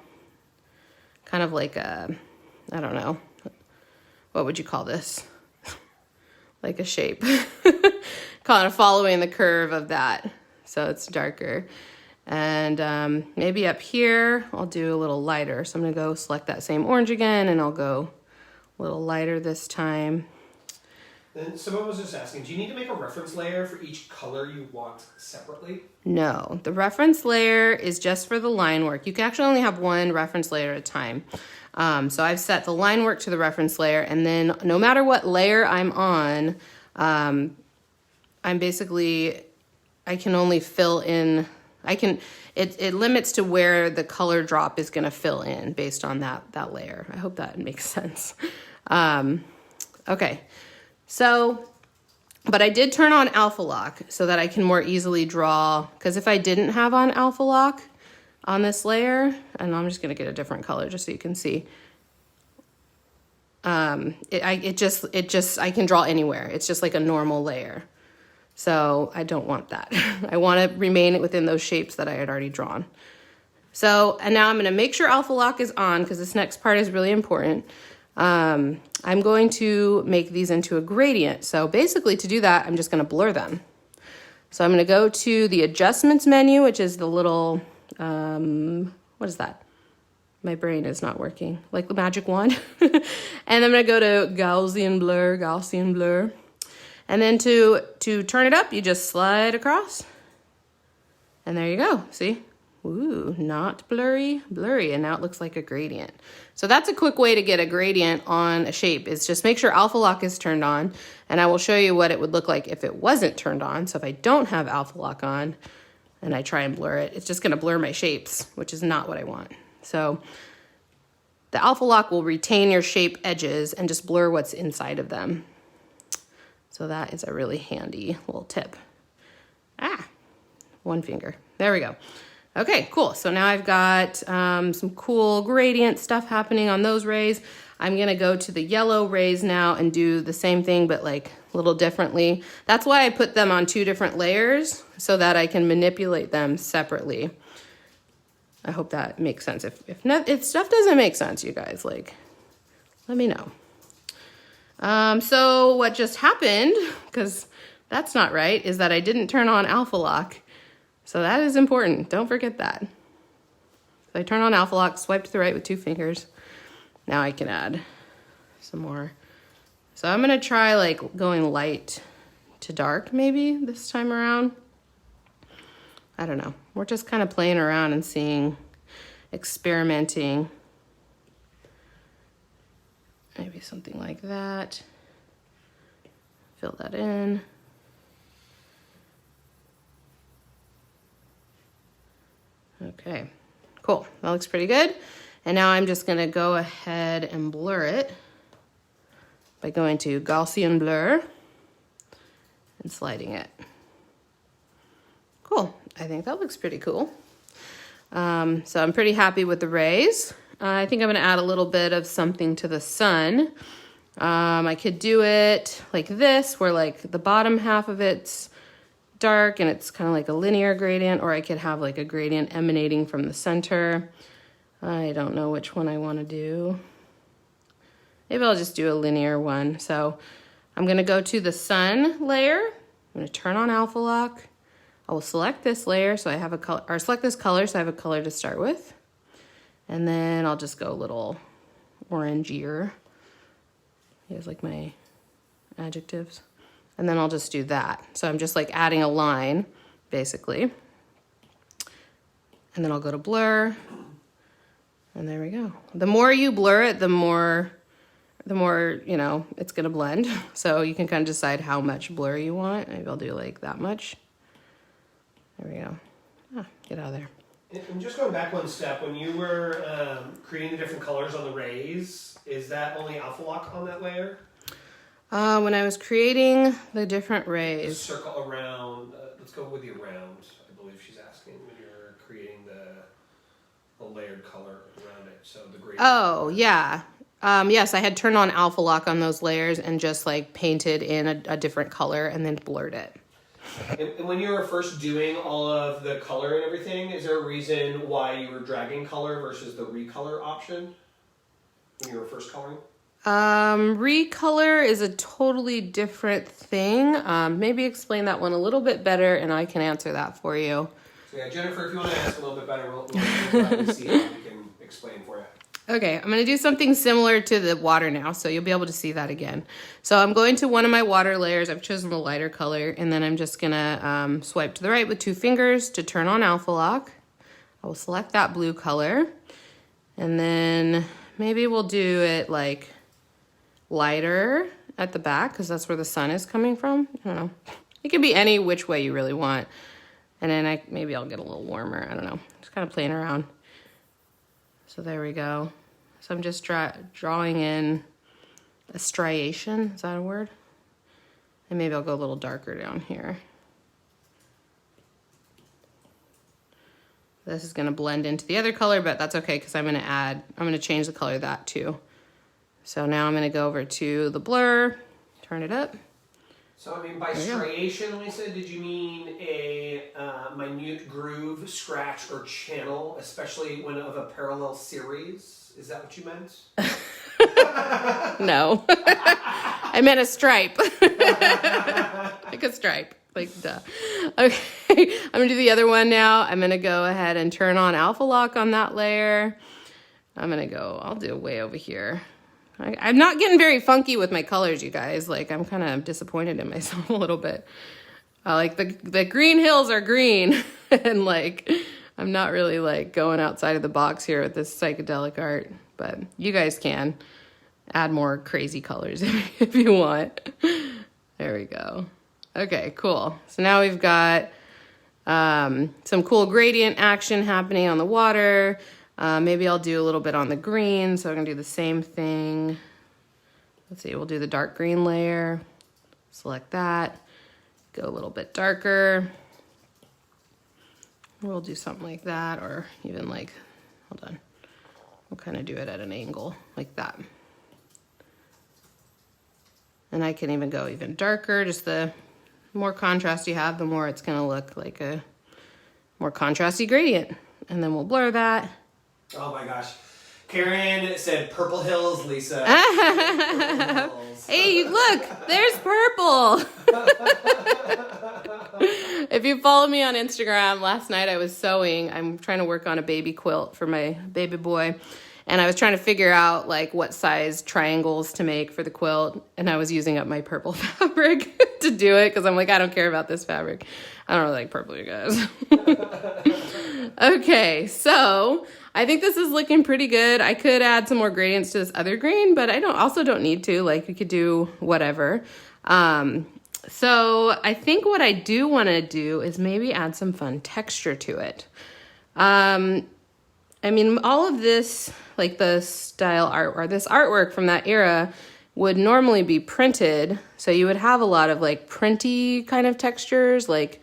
kind of like a, I don't know, what would you call this? Like a shape, kind of following the curve of that. So it's darker. And maybe up here, I'll do a little lighter. So I'm gonna go select that same orange again and I'll go a little lighter this time. Then someone was just asking, do you need to make a reference layer for each color you want separately? No, the reference layer is just for the line work. You can actually only have one reference layer at a time. So I've set the line work to the reference layer, and then no matter what layer I'm on, I'm basically, I can only fill in, it limits to where the color drop is gonna fill in based on that layer. I hope that makes sense. Okay, so, but I did turn on Alpha Lock so that I can more easily draw, because if I didn't have on Alpha Lock, on this layer, and I'm just gonna get a different color just so you can see. I can draw anywhere. It's just like a normal layer. So I don't want that. I wanna remain within those shapes that I had already drawn. So, and now I'm gonna make sure Alpha Lock is on because this next part is really important. I'm going to make these into a gradient. So basically to do that, I'm just gonna blur them. So I'm gonna go to the adjustments menu, which is the little, what is that? My brain is not working, like the magic wand. And I'm gonna go to Gaussian blur. And then to turn it up, you just slide across. And there you go, see? Ooh, not blurry, and now it looks like a gradient. So that's a quick way to get a gradient on a shape, is just make sure Alpha Lock is turned on, and I will show you what it would look like if it wasn't turned on. So if I don't have Alpha Lock on, and I try and blur it, it's just gonna blur my shapes, which is not what I want. So the Alpha Lock will retain your shape edges and just blur what's inside of them. So that is a really handy little tip. One finger, there we go. Okay, cool, so now I've got some cool gradient stuff happening on those rays. I'm gonna go to the yellow rays now and do the same thing, but like a little differently. That's why I put them on 2 different layers so that I can manipulate them separately. I hope that makes sense. If stuff doesn't make sense, you guys, like, let me know. So what just happened, because that's not right, is that I didn't turn on Alpha Lock. So that is important, don't forget that. So I turn on Alpha Lock, swipe to the right with 2 fingers. Now I can add some more. So I'm gonna try like going light to dark maybe this time around. I don't know, we're just kind of playing around and seeing, experimenting. Maybe something like that. Fill that in. Okay, cool, that looks pretty good. And now I'm just gonna go ahead and blur it by going to Gaussian blur and sliding it. Cool, I think that looks pretty cool. So I'm pretty happy with the rays. I think I'm gonna add a little bit of something to the sun. I could do it like this, where like the bottom half of it's dark and it's kind of like a linear gradient, or I could have like a gradient emanating from the center. I don't know which one I want to do. Maybe I'll just do a linear one. So I'm going to go to the sun layer. I'm going to turn on Alpha Lock. I will select this layer so I have a color, or select this color so I have a color to start with. And then I'll just go a little orangier. Here's like my adjectives. And then I'll just do that. So I'm just like adding a line, basically. And then I'll go to blur. And there we go. The more you blur it, the more, you know, it's gonna blend. So you can kind of decide how much blur you want. Maybe I'll do like that much. There we go. Ah, get out of there. And just going back one step, when you were creating the different colors on the rays, is that only alpha lock on that layer? When I was creating the different The rays. circle around, let's go with the around, I believe she's asking, when you're creating the layered color around it, so the gradient. Oh, yeah. Yes, I had turned on alpha lock on those layers and just like painted in a different color and then blurred it. And when you were first doing all of the color and everything, is there a reason why you were dragging color versus the recolor option when you were first coloring? Recolor is a totally different thing. Maybe explain that one a little bit better and I can answer that for you. So yeah, Jennifer, if you want to ask a little bit better, we'll see how we can explain for you. Okay, I'm going to do something similar to the water now, so you'll be able to see that again. So I'm going to one of my water layers. I've chosen the lighter color, and then I'm just going to swipe to the right with 2 fingers to turn on alpha lock. I will select that blue color, and then maybe we'll do it like lighter at the back, because that's where the sun is coming from. I don't know. It can be any which way you really want. And then maybe I'll get a little warmer. I don't know. Just kind of playing around. So there we go. So I'm just drawing in a striation. Is that a word? And maybe I'll go a little darker down here. This is going to blend into the other color, but that's okay because I'm going to change the color of that too. So now I'm going to go over to the blur, turn it up. So, I mean, by striation, Lisa, did you mean a minute groove, scratch, or channel, especially when of a parallel series? Is that what you meant? No. I meant a stripe. Like a stripe. Like, duh. Okay, I'm going to do the other one now. I'm going to go ahead and turn on alpha lock on that layer. I'll do it way over here. I'm not getting very funky with my colors, you guys. Like, I'm kind of disappointed in myself a little bit. Like, the green hills are green. And, like, I'm not really, like, going outside of the box here with this psychedelic art. But you guys can add more crazy colors if you want. There we go. Okay, cool. So now we've got some cool gradient action happening on the water. Maybe I'll do a little bit on the green, so I'm gonna do the same thing. Let's see, we'll do the dark green layer. Select that, go a little bit darker. We'll do something like that, or even like, hold on. We'll kind of do it at an angle, like that. And I can even go even darker, just the more contrast you have, the more it's gonna look like a more contrasty gradient. And then we'll blur that. Oh my gosh. Karen said purple hills, Lisa. Purple hills. Hey, look, there's purple. If you follow me on Instagram, last night I was sewing. I'm trying to work on a baby quilt for my baby boy. And I was trying to figure out like what size triangles to make for the quilt. And I was using up my purple fabric to do it because I'm like, I don't care about this fabric. I don't really like purple, you guys. Okay, so I think this is looking pretty good. I could add some more gradients to this other green, but I also don't need to. Like, you could do whatever. So I think what I do want to do is maybe add some fun texture to it. I mean, all of this, like the style art or this artwork from that era would normally be printed. So you would have a lot of like printy kind of textures, like,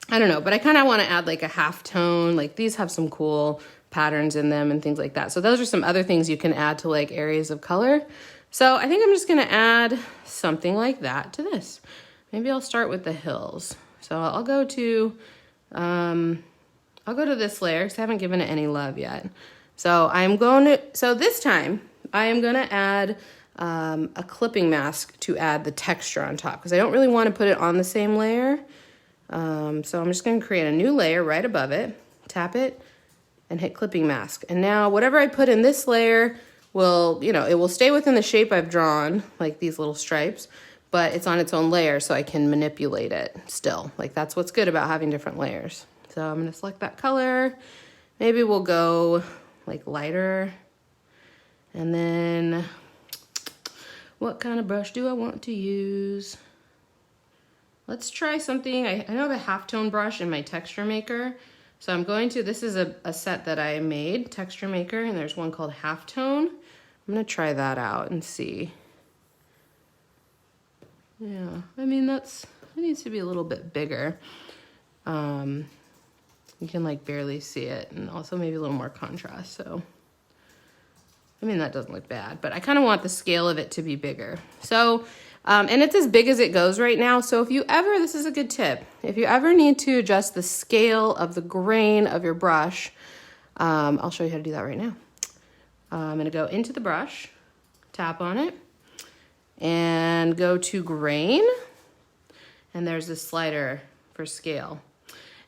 I don't know, but I kind of want to add like a half tone. Like these have some cool patterns in them and things like that. So those are some other things you can add to like areas of color. So I think I'm just going to add something like that to this. Maybe I'll start with the hills. So I'll go to this layer because I haven't given it any love yet. So this time I am going to add a clipping mask to add the texture on top because I don't really want to put it on the same layer. So I'm just gonna create a new layer right above it, tap it, and hit clipping mask. And now whatever I put in this layer will, you know, it will stay within the shape I've drawn, like these little stripes, but it's on its own layer so I can manipulate it still. Like that's what's good about having different layers. So I'm gonna select that color. Maybe we'll go like lighter. And then what kind of brush do I want to use? Let's try something. I have a halftone brush in my texture maker. So I'm going to, this is a set that I made, texture maker, and there's one called halftone. I'm gonna try that out and see. Yeah, I mean, it needs to be a little bit bigger. You can like barely see it, and also maybe a little more contrast, so. I mean, that doesn't look bad, but I kind of want the scale of it to be bigger. So, and it's as big as it goes right now. So if you ever, this is a good tip. If you ever need to adjust the scale of the grain of your brush, I'll show you how to do that right now. I'm gonna go into the brush, tap on it, and go to grain. And there's this slider for scale.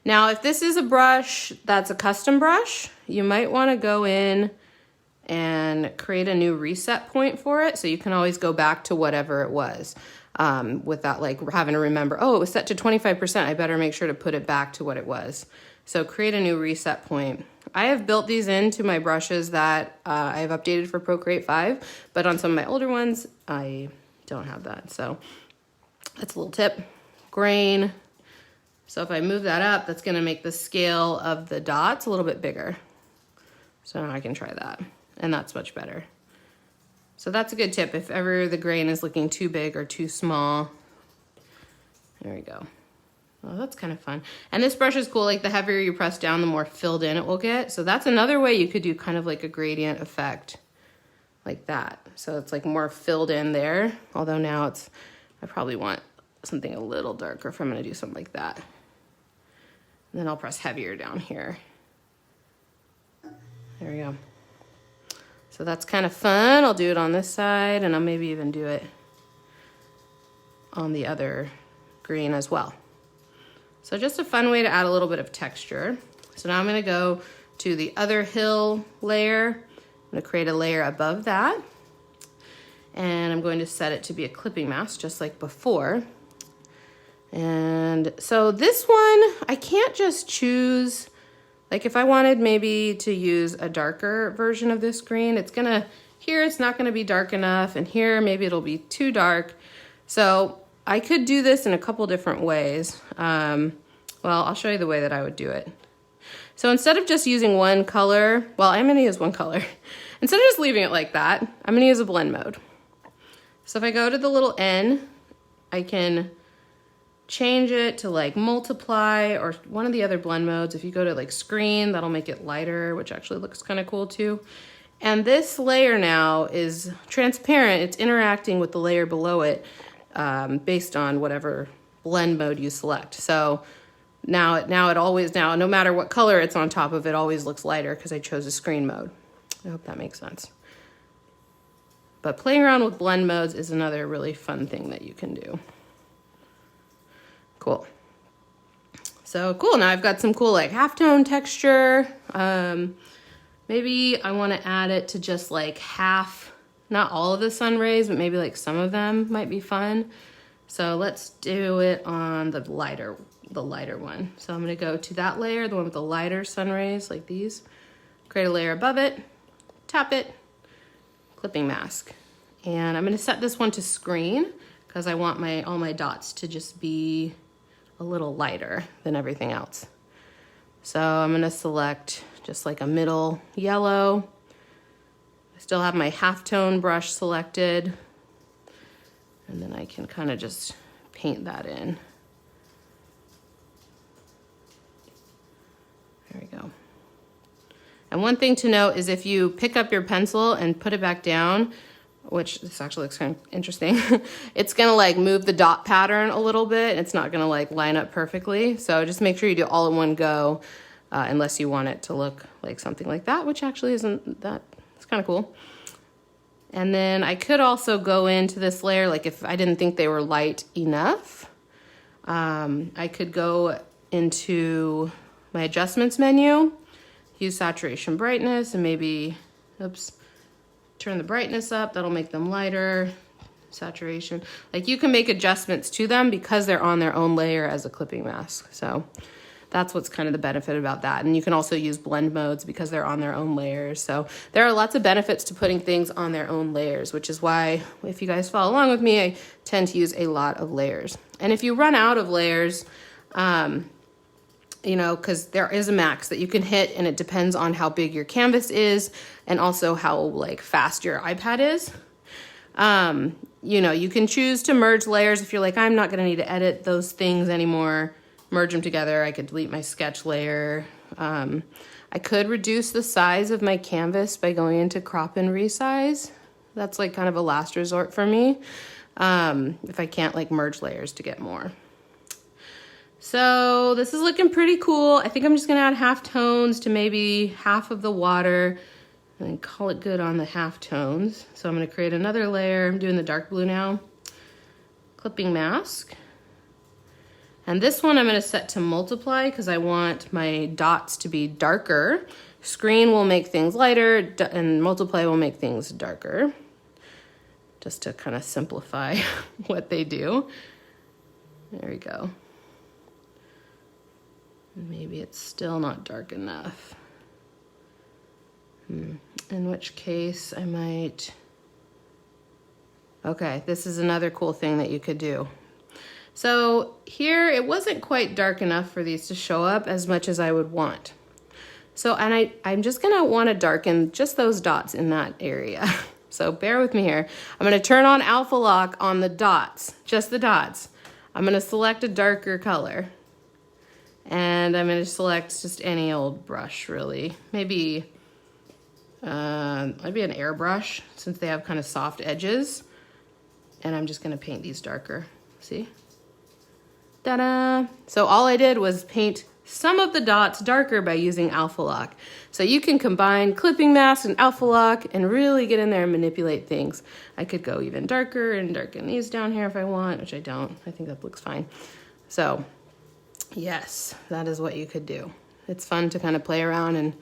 Now, if this is a brush that's a custom brush, you might wanna go in and create a new reset point for it. So you can always go back to whatever it was without like having to remember, oh, it was set to 25%. I better make sure to put it back to what it was. So create a new reset point. I have built these into my brushes that I have updated for Procreate 5, but on some of my older ones, I don't have that. So that's a little tip. Grain. So if I move that up, that's gonna make the scale of the dots a little bit bigger. So now I can try that. And that's much better. So that's a good tip if ever the grain is looking too big or too small. There we go. Oh, that's kind of fun. And this brush is cool, like the heavier you press down, the more filled in it will get. So that's another way you could do kind of like a gradient effect like that. So it's like more filled in there. Although now I probably want something a little darker if I'm gonna do something like that. And then I'll press heavier down here. There we go. So that's kind of fun. I'll do it on this side, and I'll maybe even do it on the other green as well. So just a fun way to add a little bit of texture. So now I'm gonna go to the other hill layer. I'm gonna create a layer above that, and I'm going to set it to be a clipping mask just like before. And so this one, I can't just choose. Like if I wanted maybe to use a darker version of this green, here it's not gonna be dark enough, and here maybe it'll be too dark. So I could do this in a couple different ways. Well, I'll show you the way that I would do it. So instead of just using one color, well, I'm gonna use one color. Instead of just leaving it like that, I'm gonna use a blend mode. So if I go to the little N, I can change it to like multiply or one of the other blend modes. If you go to like screen, that'll make it lighter, which actually looks kind of cool too. And this layer now is transparent. It's interacting with the layer below it based on whatever blend mode you select. So now no matter what color it's on top of, it always looks lighter because I chose a screen mode. I hope that makes sense. But playing around with blend modes is another really fun thing that you can do. Cool. So cool, now I've got some cool like halftone texture. Maybe I want to add it to just like half, not all of the sun rays, but maybe like some of them might be fun. So let's do it on the lighter one. So I'm gonna go to that layer, the one with the lighter sun rays like these, create a layer above it, tap it, clipping mask. And I'm gonna set this one to screen because I want all my dots to just be a little lighter than everything else. So I'm gonna select just like a middle yellow. I still have my halftone brush selected. And then I can kind of just paint that in. There we go. And one thing to note is if you pick up your pencil and put it back down, which this actually looks kind of interesting, it's gonna like move the dot pattern a little bit. It's not gonna like line up perfectly. So just make sure you do it all in one go unless you want it to look like something like that, which actually isn't that, it's kind of cool. And then I could also go into this layer, like if I didn't think they were light enough, I could go into my adjustments menu, use saturation brightness, and maybe, turn the brightness up. That'll make them lighter. Saturation. Like, you can make adjustments to them because they're on their own layer as a clipping mask. So that's what's kind of the benefit about that. And you can also use blend modes because they're on their own layers. So there are lots of benefits to putting things on their own layers, which is why, if you guys follow along with me, I tend to use a lot of layers. And if you run out of layers, you know, because there is a max that you can hit, and it depends on how big your canvas is and also how like fast your iPad is. You know, you can choose to merge layers if you're like, I'm not going to need to edit those things anymore. Merge them together. I could delete my sketch layer. I could reduce the size of my canvas by going into crop and resize. That's like kind of a last resort for me. If I can't like merge layers to get more. So this is looking pretty cool. I think I'm just gonna add half tones to maybe half of the water and call it good on the half tones. So I'm gonna create another layer. I'm doing the dark blue now. Clipping mask. And this one I'm gonna set to multiply because I want my dots to be darker. Screen will make things lighter and multiply will make things darker. Just to kind of simplify what they do. There we go. Maybe it's still not dark enough. In which case I might... Okay, this is another cool thing that you could do. So here it wasn't quite dark enough for these to show up as much as I would want. So, and I'm just gonna wanna darken just those dots in that area. So bear with me here. I'm gonna turn on alpha lock on the dots, just the dots. I'm gonna select a darker color. And I'm gonna select just any old brush, really. Maybe an airbrush, since they have kind of soft edges. And I'm just gonna paint these darker, see? Ta-da! So all I did was paint some of the dots darker by using alpha lock. So you can combine clipping mask and alpha lock and really get in there and manipulate things. I could go even darker and darken these down here if I want, which I don't. I think that looks fine. So yes, that is what you could do. It's fun to kind of play around and,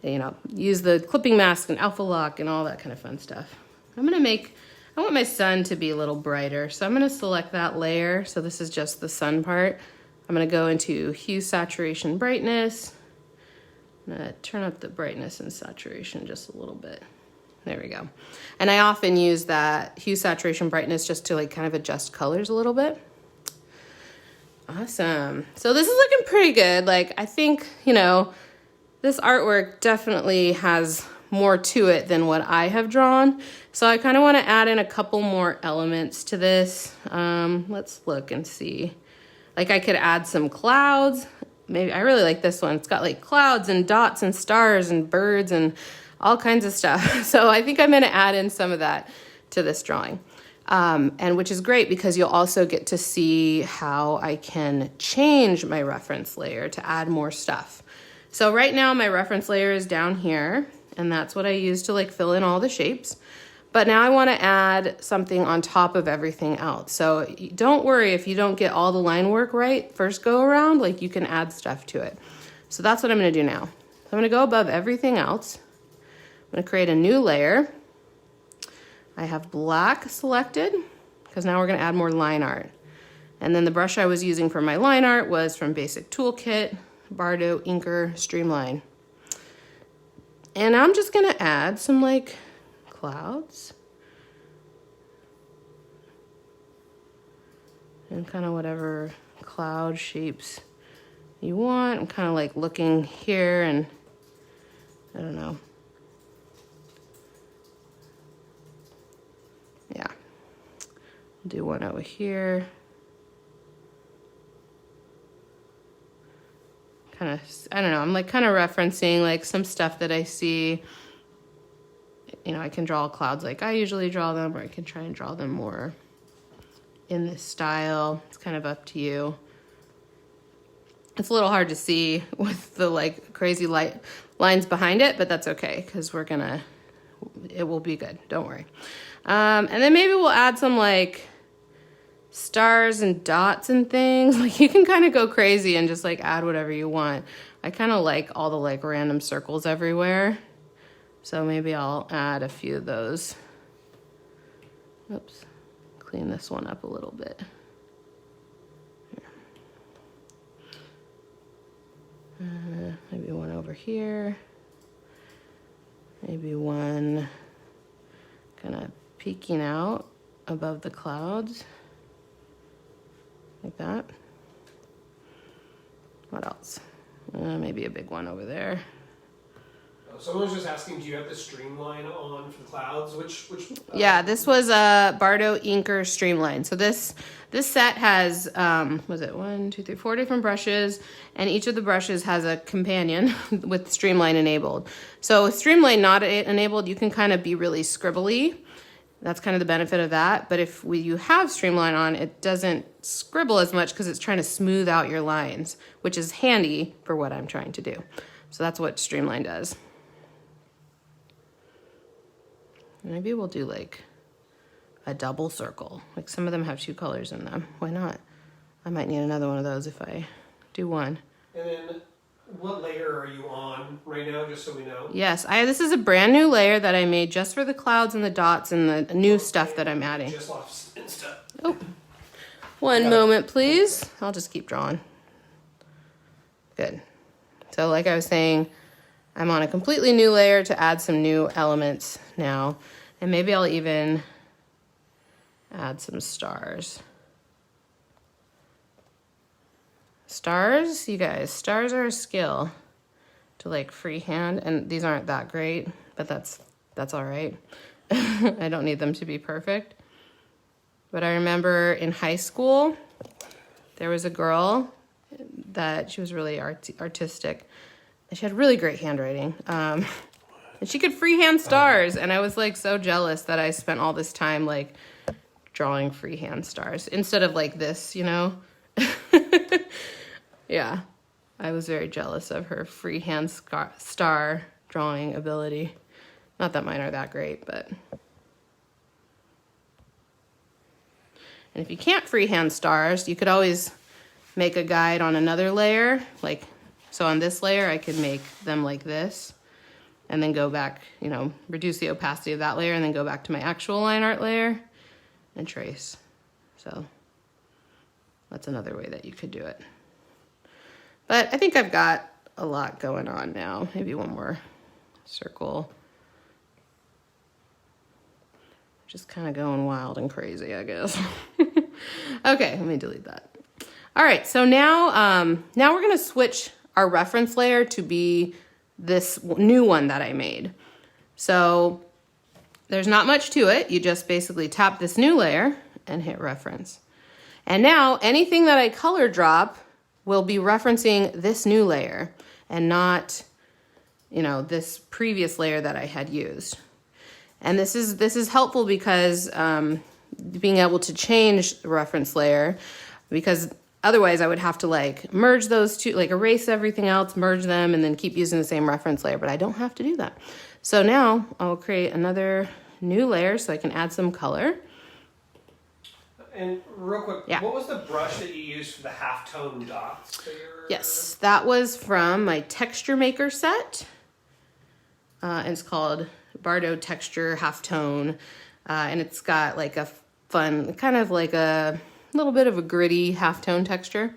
you know, use the clipping mask and alpha lock and all that kind of fun stuff. I want my sun to be a little brighter, so I'm gonna select that layer. So this is just the sun part. I'm gonna go into hue, saturation, brightness. I'm gonna turn up the brightness and saturation just a little bit. There we go. And I often use that hue, saturation, brightness just to like kind of adjust colors a little bit. Awesome. So this is looking pretty good. Like, I think, you know, this artwork definitely has more to it than what I have drawn. So I kind of want to add in a couple more elements to this. Let's look and see. Like, I could add some clouds. Maybe I really like this one. It's got like clouds and dots and stars and birds and all kinds of stuff. So I think I'm going to add in some of that to this drawing. And which is great because you'll also get to see how I can change my reference layer to add more stuff. So right now my reference layer is down here, and that's what I use to like fill in all the shapes. But now I want to add something on top of everything else. So don't worry if you don't get all the line work right first go around, like you can add stuff to it. So that's what I'm going to do now. So I'm going to go above everything else. I'm going to create a new layer. I have black selected because now we're going to add more line art. And then the brush I was using for my line art was from Basic Toolkit, Bardot Inker Streamline. And I'm just going to add some like clouds and kind of whatever cloud shapes you want. I'm kind of like looking here and I don't know. Yeah, do one over here. Kind of, I don't know, I'm like kind of referencing like some stuff that I see. You know, I can draw clouds like I usually draw them, or I can try and draw them more in this style. It's kind of up to you. It's a little hard to see with the like crazy light lines behind it, but that's okay because it will be good. Don't worry. And then maybe we'll add some like stars and dots and things. Like you can kind of go crazy and just like add whatever you want. I kind of like all the like random circles everywhere. So maybe I'll add a few of those. Oops, clean this one up a little bit. Maybe one over here. Maybe one kind of peeking out above the clouds. Like that. What else? Maybe a big one over there. Someone was just asking, do you have the streamline on for the clouds? Which Yeah, this was a Bardot Inker Streamline. So this set has, was it 1, 2, 3, 4 different brushes, and each of the brushes has a companion with Streamline enabled. So with Streamline not enabled, you can kind of be really scribbly. That's kind of the benefit of that. But if you have Streamline on, it doesn't scribble as much because it's trying to smooth out your lines, which is handy for what I'm trying to do. So that's what Streamline does. Maybe we'll do like a double circle. Like some of them have 2 colors in them. Why not? I might need another one of those if I do one. And then what layer are you on right now, just so we know? Yes, this is a brand new layer that I made just for the clouds and the dots and the new stuff that I'm adding. Just lost Insta. Oh, one moment, please. I'll just keep drawing. Good. So like I was saying, I'm on a completely new layer to add some new elements now. And maybe I'll even add some stars. Stars, you guys, stars are a skill to like freehand, and these aren't that great, but that's all right. I don't need them to be perfect. But I remember in high school, there was a girl that she was really artistic. She had really great handwriting. And she could freehand stars. And I was like so jealous that I spent all this time like drawing freehand stars instead of like this, you know? Yeah, I was very jealous of her freehand star drawing ability. Not that mine are that great, but. And if you can't freehand stars, you could always make a guide on another layer, like so on this layer, I could make them like this and then go back, you know, reduce the opacity of that layer and then go back to my actual line art layer and trace. So that's another way that you could do it. But I think I've got a lot going on now. Maybe one more circle. Just kind of going wild and crazy, I guess. Okay, let me delete that. All right, so now we're gonna switch our reference layer to be this new one that I made. So there's not much to it. You just basically tap this new layer and hit reference. And now anything that I color drop will be referencing this new layer and not, you know, this previous layer that I had used. And this is helpful because being able to change the reference layer, because otherwise I would have to like merge those two, like erase everything else, merge them, and then keep using the same reference layer, but I don't have to do that. So now I'll create another new layer so I can add some color. And real quick, yeah. What was the brush that you used for the halftone dots? Yes, that was from my Texture Maker set. And it's called Bardot Texture Halftone. And it's got like a fun, kind of like a little bit of a gritty halftone texture.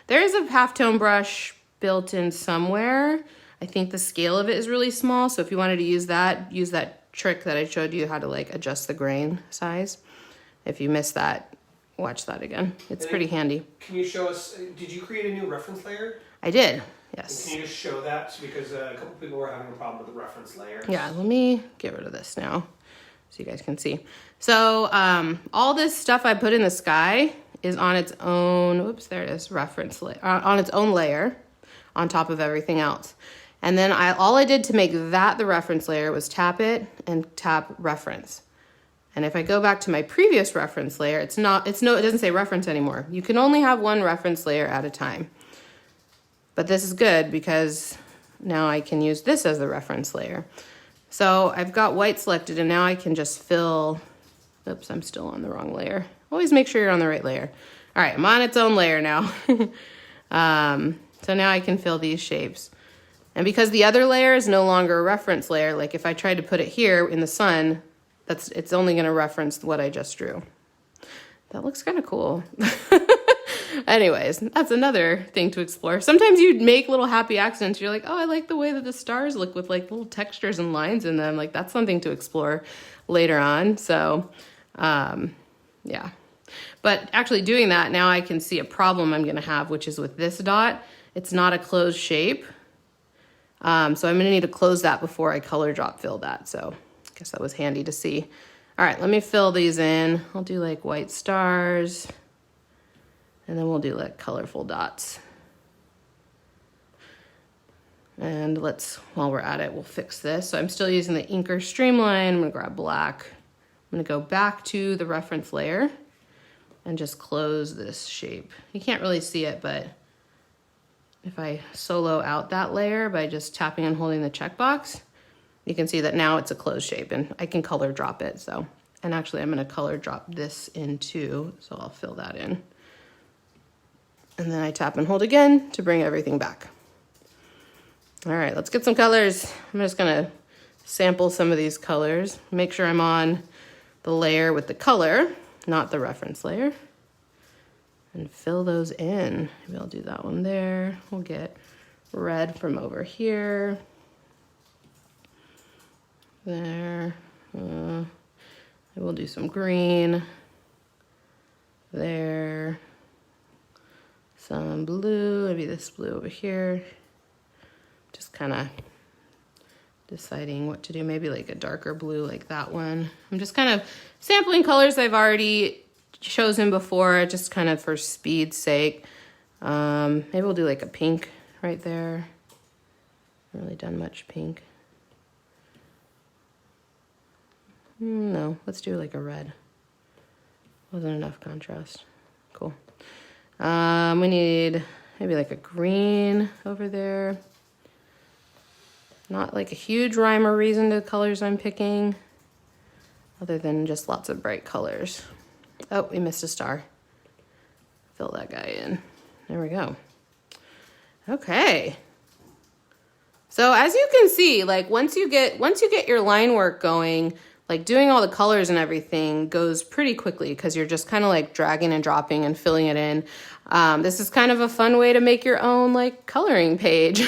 There is a halftone brush built in somewhere. I think the scale of it is really small. So if you wanted to use that trick that I showed you how to like adjust the grain size. If you missed that, watch that again. It's pretty handy. Can you show us, did you create a new reference layer? I did, yes. And can you just show that? Because a couple people were having a problem with the reference layer. Yeah, let me get rid of this now so you guys can see. So all this stuff I put in the sky is on its own, oops, there it is, reference layer, on its own layer on top of everything else. And then all I did to make that the reference layer was tap it and tap reference. And if I go back to my previous reference layer, it doesn't say reference anymore. You can only have one reference layer at a time. But this is good because now I can use this as the reference layer. So I've got white selected and now I can just fill, oops, I'm still on the wrong layer. Always make sure you're on the right layer. All right, I'm on its own layer now. So now I can fill these shapes. And because the other layer is no longer a reference layer, like if I tried to put it here in the sun, it's only going to reference what I just drew. That looks kind of cool. Anyways, that's another thing to explore. Sometimes you make little happy accidents. You're like, oh, I like the way that the stars look with like little textures and lines in them. Like that's something to explore later on. So, yeah. But actually doing that, now I can see a problem I'm going to have, which is with this dot. It's not a closed shape. So I'm going to need to close that before I color drop fill that. So I guess that was handy to see. All right, let me fill these in. I'll do like white stars. And then we'll do like colorful dots. And while we're at it, we'll fix this. So I'm still using the inker streamline. I'm gonna grab black. I'm gonna go back to the reference layer and just close this shape. You can't really see it, but if I solo out that layer by just tapping and holding the checkbox, you can see that now it's a closed shape and I can color drop it. So, and actually I'm gonna color drop this in too. So I'll fill that in. And then I tap and hold again to bring everything back. All right, let's get some colors. I'm just gonna sample some of these colors. Make sure I'm on the layer with the color, not the reference layer. And fill those in. Maybe I'll do that one there. We'll get red from over here. There. We'll do some green. There. Some blue, maybe this blue over here. Just kind of deciding what to do. Maybe like a darker blue like that one. I'm just kind of sampling colors I've already chosen before, just kind of for speed's sake. Maybe we'll do like a pink right there. Haven't really done much pink. No, let's do like a red. Wasn't enough contrast. Cool. We need maybe like a green over there. Not like a huge rhyme or reason to the colors I'm picking, other than just lots of bright colors. Oh, we missed a star. Fill that guy in. There we go. Okay. So as you can see, like once you get your line work going, like doing all the colors and everything goes pretty quickly because you're just kind of like dragging and dropping and filling it in. This is kind of a fun way to make your own like coloring page.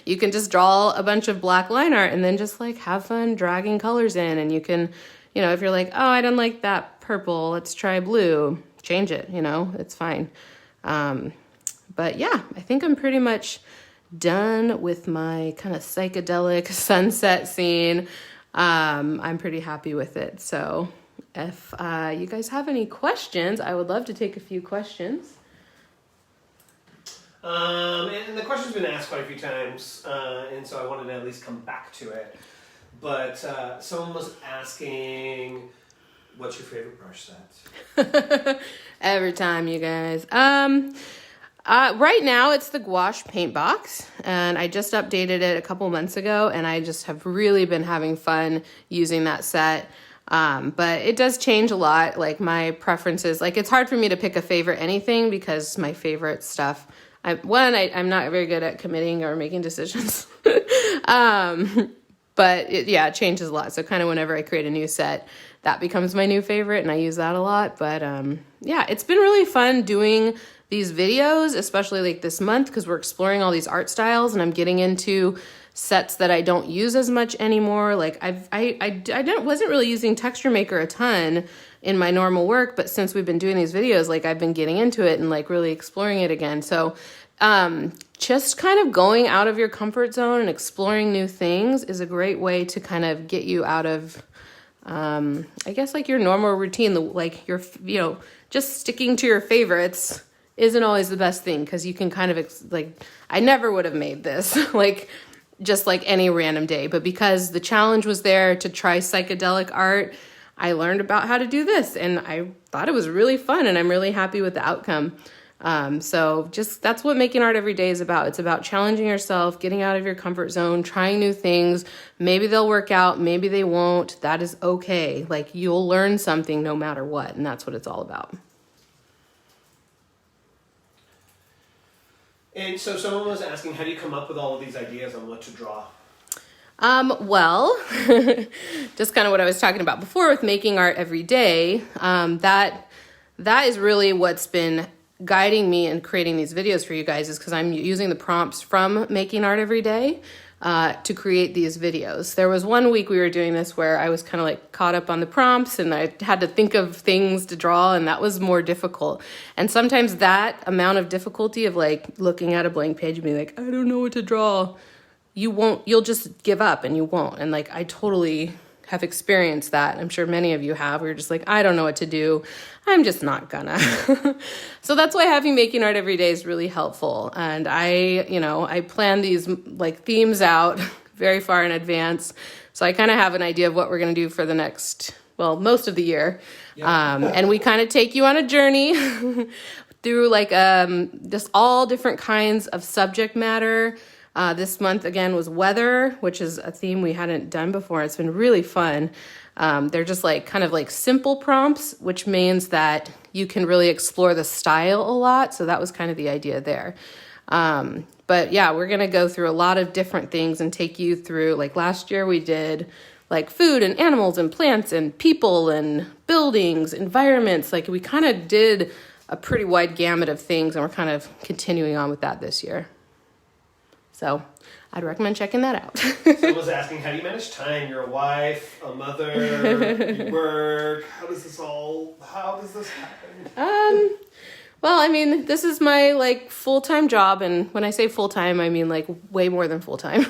You can just draw a bunch of black line art and then just like have fun dragging colors in. And you can, you know, if you're like, oh, I don't like that purple, let's try blue, change it, you know, it's fine. But yeah, I think I'm pretty much done with my kind of psychedelic sunset scene. I'm pretty happy with it. So if you guys have any questions, I would love to take a few questions. And the question's been asked quite a few times, and so I wanted to at least come back to it. But someone was asking, what's your favorite brush set? Every time, you guys. Right now it's the gouache paint box, and I just updated it a couple months ago, and I just have really been having fun using that set. But it does change a lot, like my preferences. Like it's hard for me to pick a favorite anything because my favorite stuff, I'm not very good at committing or making decisions. But it changes a lot. So kind of whenever I create a new set, that becomes my new favorite, and I use that a lot. But yeah, it's been really fun doing these videos, especially like this month, because we're exploring all these art styles, and I'm getting into sets that I don't use as much anymore. Like I wasn't really using Texture Maker a ton in my normal work, but since we've been doing these videos, like I've been getting into it and like really exploring it again. So just kind of going out of your comfort zone and exploring new things is a great way to kind of get you out of, I guess like your normal routine, like your, you know, just sticking to your favorites isn't always the best thing, because you can kind of like, I never would have made this like just like any random day, but because the challenge was there to try psychedelic art, I learned about how to do this, and I thought it was really fun, and I'm really happy with the outcome. So just that's what making art every day is about. It's about challenging yourself, getting out of your comfort zone, trying new things. Maybe they'll work out, maybe they won't. That is okay. Like, you'll learn something no matter what, and that's what it's all about. And so someone was asking, how do you come up with all of these ideas on what to draw? Well, just kind of what I was talking about before with making art every day, that is really what's been guiding me in creating these videos for you guys, is because I'm using the prompts from making art every day to create these videos. There was one week we were doing this where I was kind of like caught up on the prompts and I had to think of things to draw, and that was more difficult. And sometimes that amount of difficulty of like looking at a blank page and being like, I don't know what to draw, you'll just give up and you won't. And like, I totally have experienced that. I'm sure many of you have. We're just like, I don't know what to do. I'm just not gonna. So that's why having making art every day is really helpful. And I plan these like themes out very far in advance. So I kind of have an idea of what we're going to do for the next, most of the year. Yeah. And we kind of take you on a journey through like just all different kinds of subject matter. This month, again, was weather, which is a theme we hadn't done before. It's been really fun. They're just like kind of like simple prompts, which means that you can really explore the style a lot. So that was kind of the idea there. But yeah, we're going to go through a lot of different things and take you through, like last year we did like food and animals and plants and people and buildings, environments. Like we kind of did a pretty wide gamut of things, and we're kind of continuing on with that this year. So I'd recommend checking that out. Someone was asking, how do you manage time? You're a wife, a mother, you work. How does this happen? Well, I mean, this is my like full-time job. And when I say full-time, I mean like way more than full-time.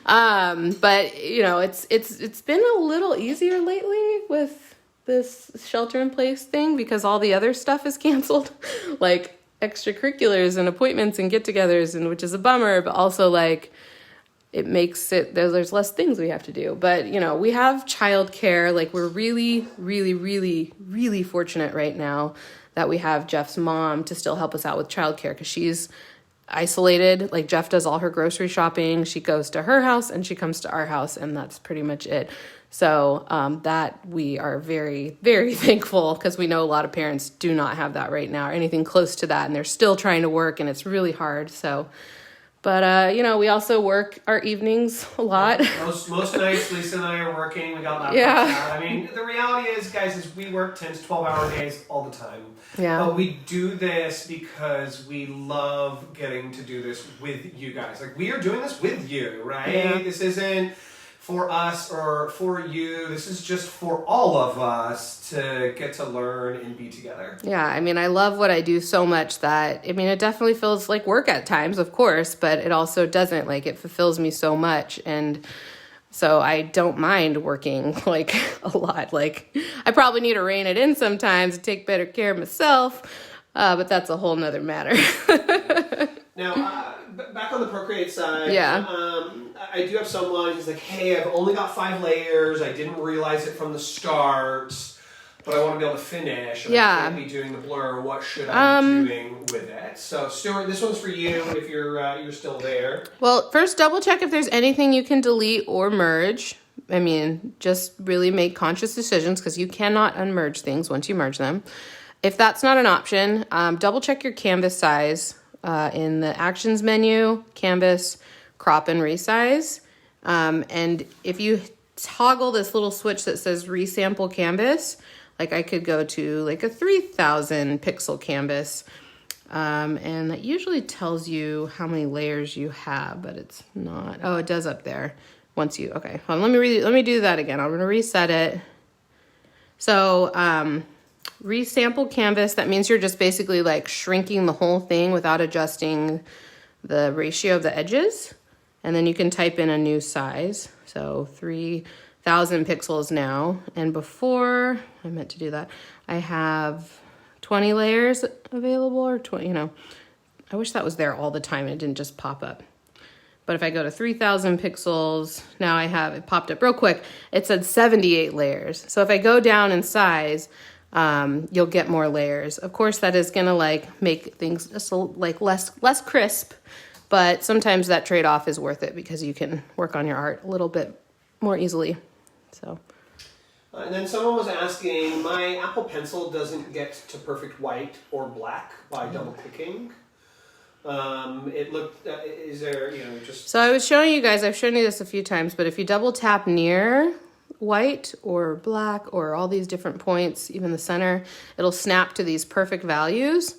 But it's been a little easier lately with this shelter-in-place thing because all the other stuff is canceled. Like extracurriculars and appointments and get-togethers, and which is a bummer, but also like it makes it there's less things we have to do. But we have childcare. Like we're really, really, really, really fortunate right now that we have Jeff's mom to still help us out with childcare because she's isolated. Like Jeff does all her grocery shopping. She goes to her house and she comes to our house, and that's pretty much it. So that we are very, very thankful, because we know a lot of parents do not have that right now or anything close to that, and they're still trying to work, and it's really hard. So, but we also work our evenings a lot. Most nights, Lisa and I are working. We got laptops out. I mean, the reality is, guys, is we work 10 to 12-hour days all the time. Yeah. But we do this because we love getting to do this with you guys. Like, we are doing this with you, right? Yeah. This isn't for us or for you. This is just for all of us to get to learn and be together. Yeah, I mean, I love what I do so much that, I mean, it definitely feels like work at times, of course, but it also doesn't. Like, it fulfills me so much. And so I don't mind working, like, a lot. Like, I probably need to rein it in sometimes to take better care of myself, but that's a whole nother matter. Now, back on the Procreate side, yeah. I do have someone who's like, hey, I've only got 5 layers. I didn't realize it from the start, but I want to be able to finish. And I can't be doing the blur. What should I be doing with it? So, Stuart, this one's for you if you're still there. Well, first double check if there's anything you can delete or merge. I mean, just really make conscious decisions, because you cannot unmerge things once you merge them. If that's not an option, double check your canvas size. In the actions menu, canvas, crop and resize. And if you toggle this little switch that says resample canvas, like I could go to like a 3000 pixel canvas. And that usually tells you how many layers you have, but it's not. Oh, it does up there. Okay, well, let me do that again. I'm going to reset it. So, resample canvas, that means you're just basically like shrinking the whole thing without adjusting the ratio of the edges. And then you can type in a new size. So 3000 pixels now. And before, I meant to do that, I have 20 layers available, or 20, I wish that was there all the time and it didn't just pop up. But if I go to 3000 pixels, now it popped up real quick. It said 78 layers. So if I go down in size, you'll get more layers. Of course, that is gonna like make things just like less crisp, but sometimes that trade-off is worth it because you can work on your art a little bit more easily. So. And then someone was asking, my Apple Pencil doesn't get to perfect white or black by double clicking. It looked, is there, just... So I was showing you guys, I've shown you this a few times, but if you double tap near white or black or all these different points, even the center, it'll snap to these perfect values.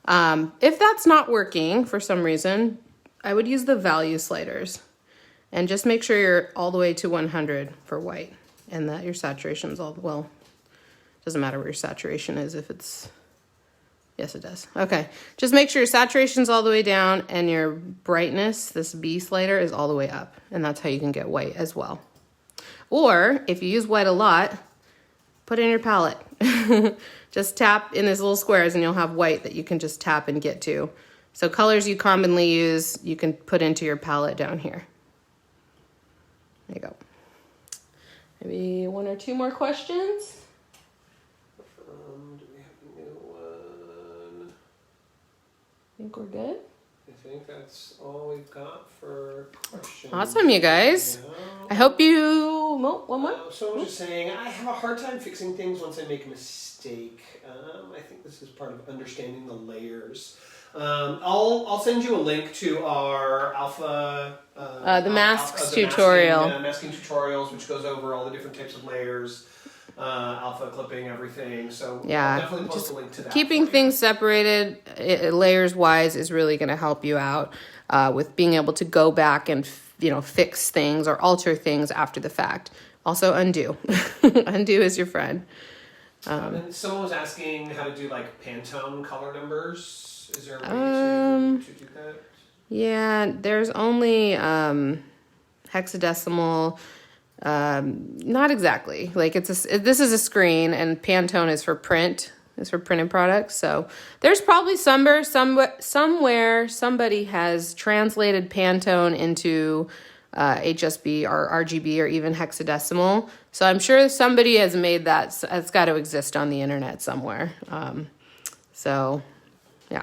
If that's not working for some reason, I would use the value sliders and just make sure you're all the way to 100 for white and that your saturation's all, well, doesn't matter where your saturation is if it's, yes it does. Okay, just make sure your saturation's all the way down and your brightness, this B slider, is all the way up, and that's how you can get white as well. Or if you use white a lot, put it in your palette. Just tap in these little squares and you'll have white that you can just tap and get to. So colors you commonly use, you can put into your palette down here. There you go. Maybe one or two more questions. Do we have a new one? I think we're good. I think that's all we've got for questions. Awesome, you guys. I hope you... Oh, one more? Someone was just saying, I have a hard time fixing things once I make a mistake. I think this is part of understanding the layers. I'll send you a link to our alpha... the masks tutorial. Masking tutorials, which goes over all the different types of layers. Alpha clipping, everything. So yeah, I'll definitely post a link to that. Keeping things separated layers wise is really going to help you out with being able to go back and fix things or alter things after the fact. Also undo. Undo is your friend. And someone was asking how to do like Pantone color numbers. Is there a way to do that? Yeah, there's only hexadecimal. Not exactly. Like this is a screen, and Pantone is for print. It's for printed products. So there's probably somewhere somebody has translated Pantone into HSB or RGB or even hexadecimal. So I'm sure somebody has made that. It's got to exist on the internet somewhere. So yeah.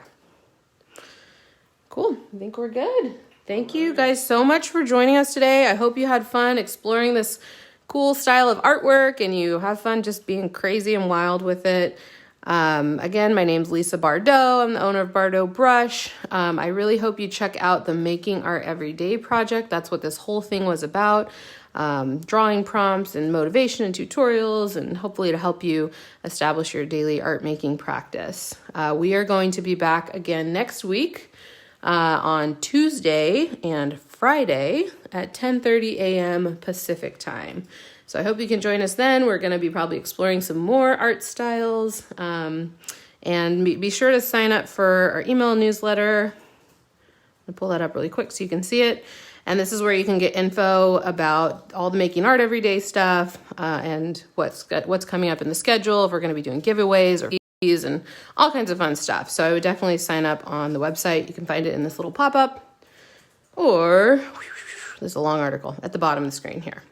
Cool. I think we're good. Thank you guys so much for joining us today. I hope you had fun exploring this cool style of artwork and you have fun just being crazy and wild with it. Again, my name's Lisa Bardot. I'm the owner of Bardot Brush. I really hope you check out the Making Art Everyday project. That's what this whole thing was about. Drawing prompts and motivation and tutorials, and hopefully to help you establish your daily art making practice. We are going to be back again next week. On Tuesday and Friday at 10:30 a.m. Pacific time. So I hope you can join us then. We're going to be probably exploring some more art styles. And be sure to sign up for our email newsletter. I'll pull that up really quick so you can see it. And this is where you can get info about all the Making Art Everyday stuff and what's coming up in the schedule, if we're going to be doing giveaways or and all kinds of fun stuff. So I would definitely sign up on the website. You can find it in this little pop-up, or there's a long article at the bottom of the screen here.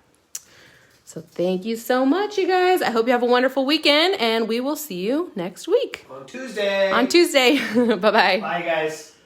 So thank you so much, you guys. I hope you have a wonderful weekend, and we will see you next week. On Tuesday. Bye-bye. Bye, guys.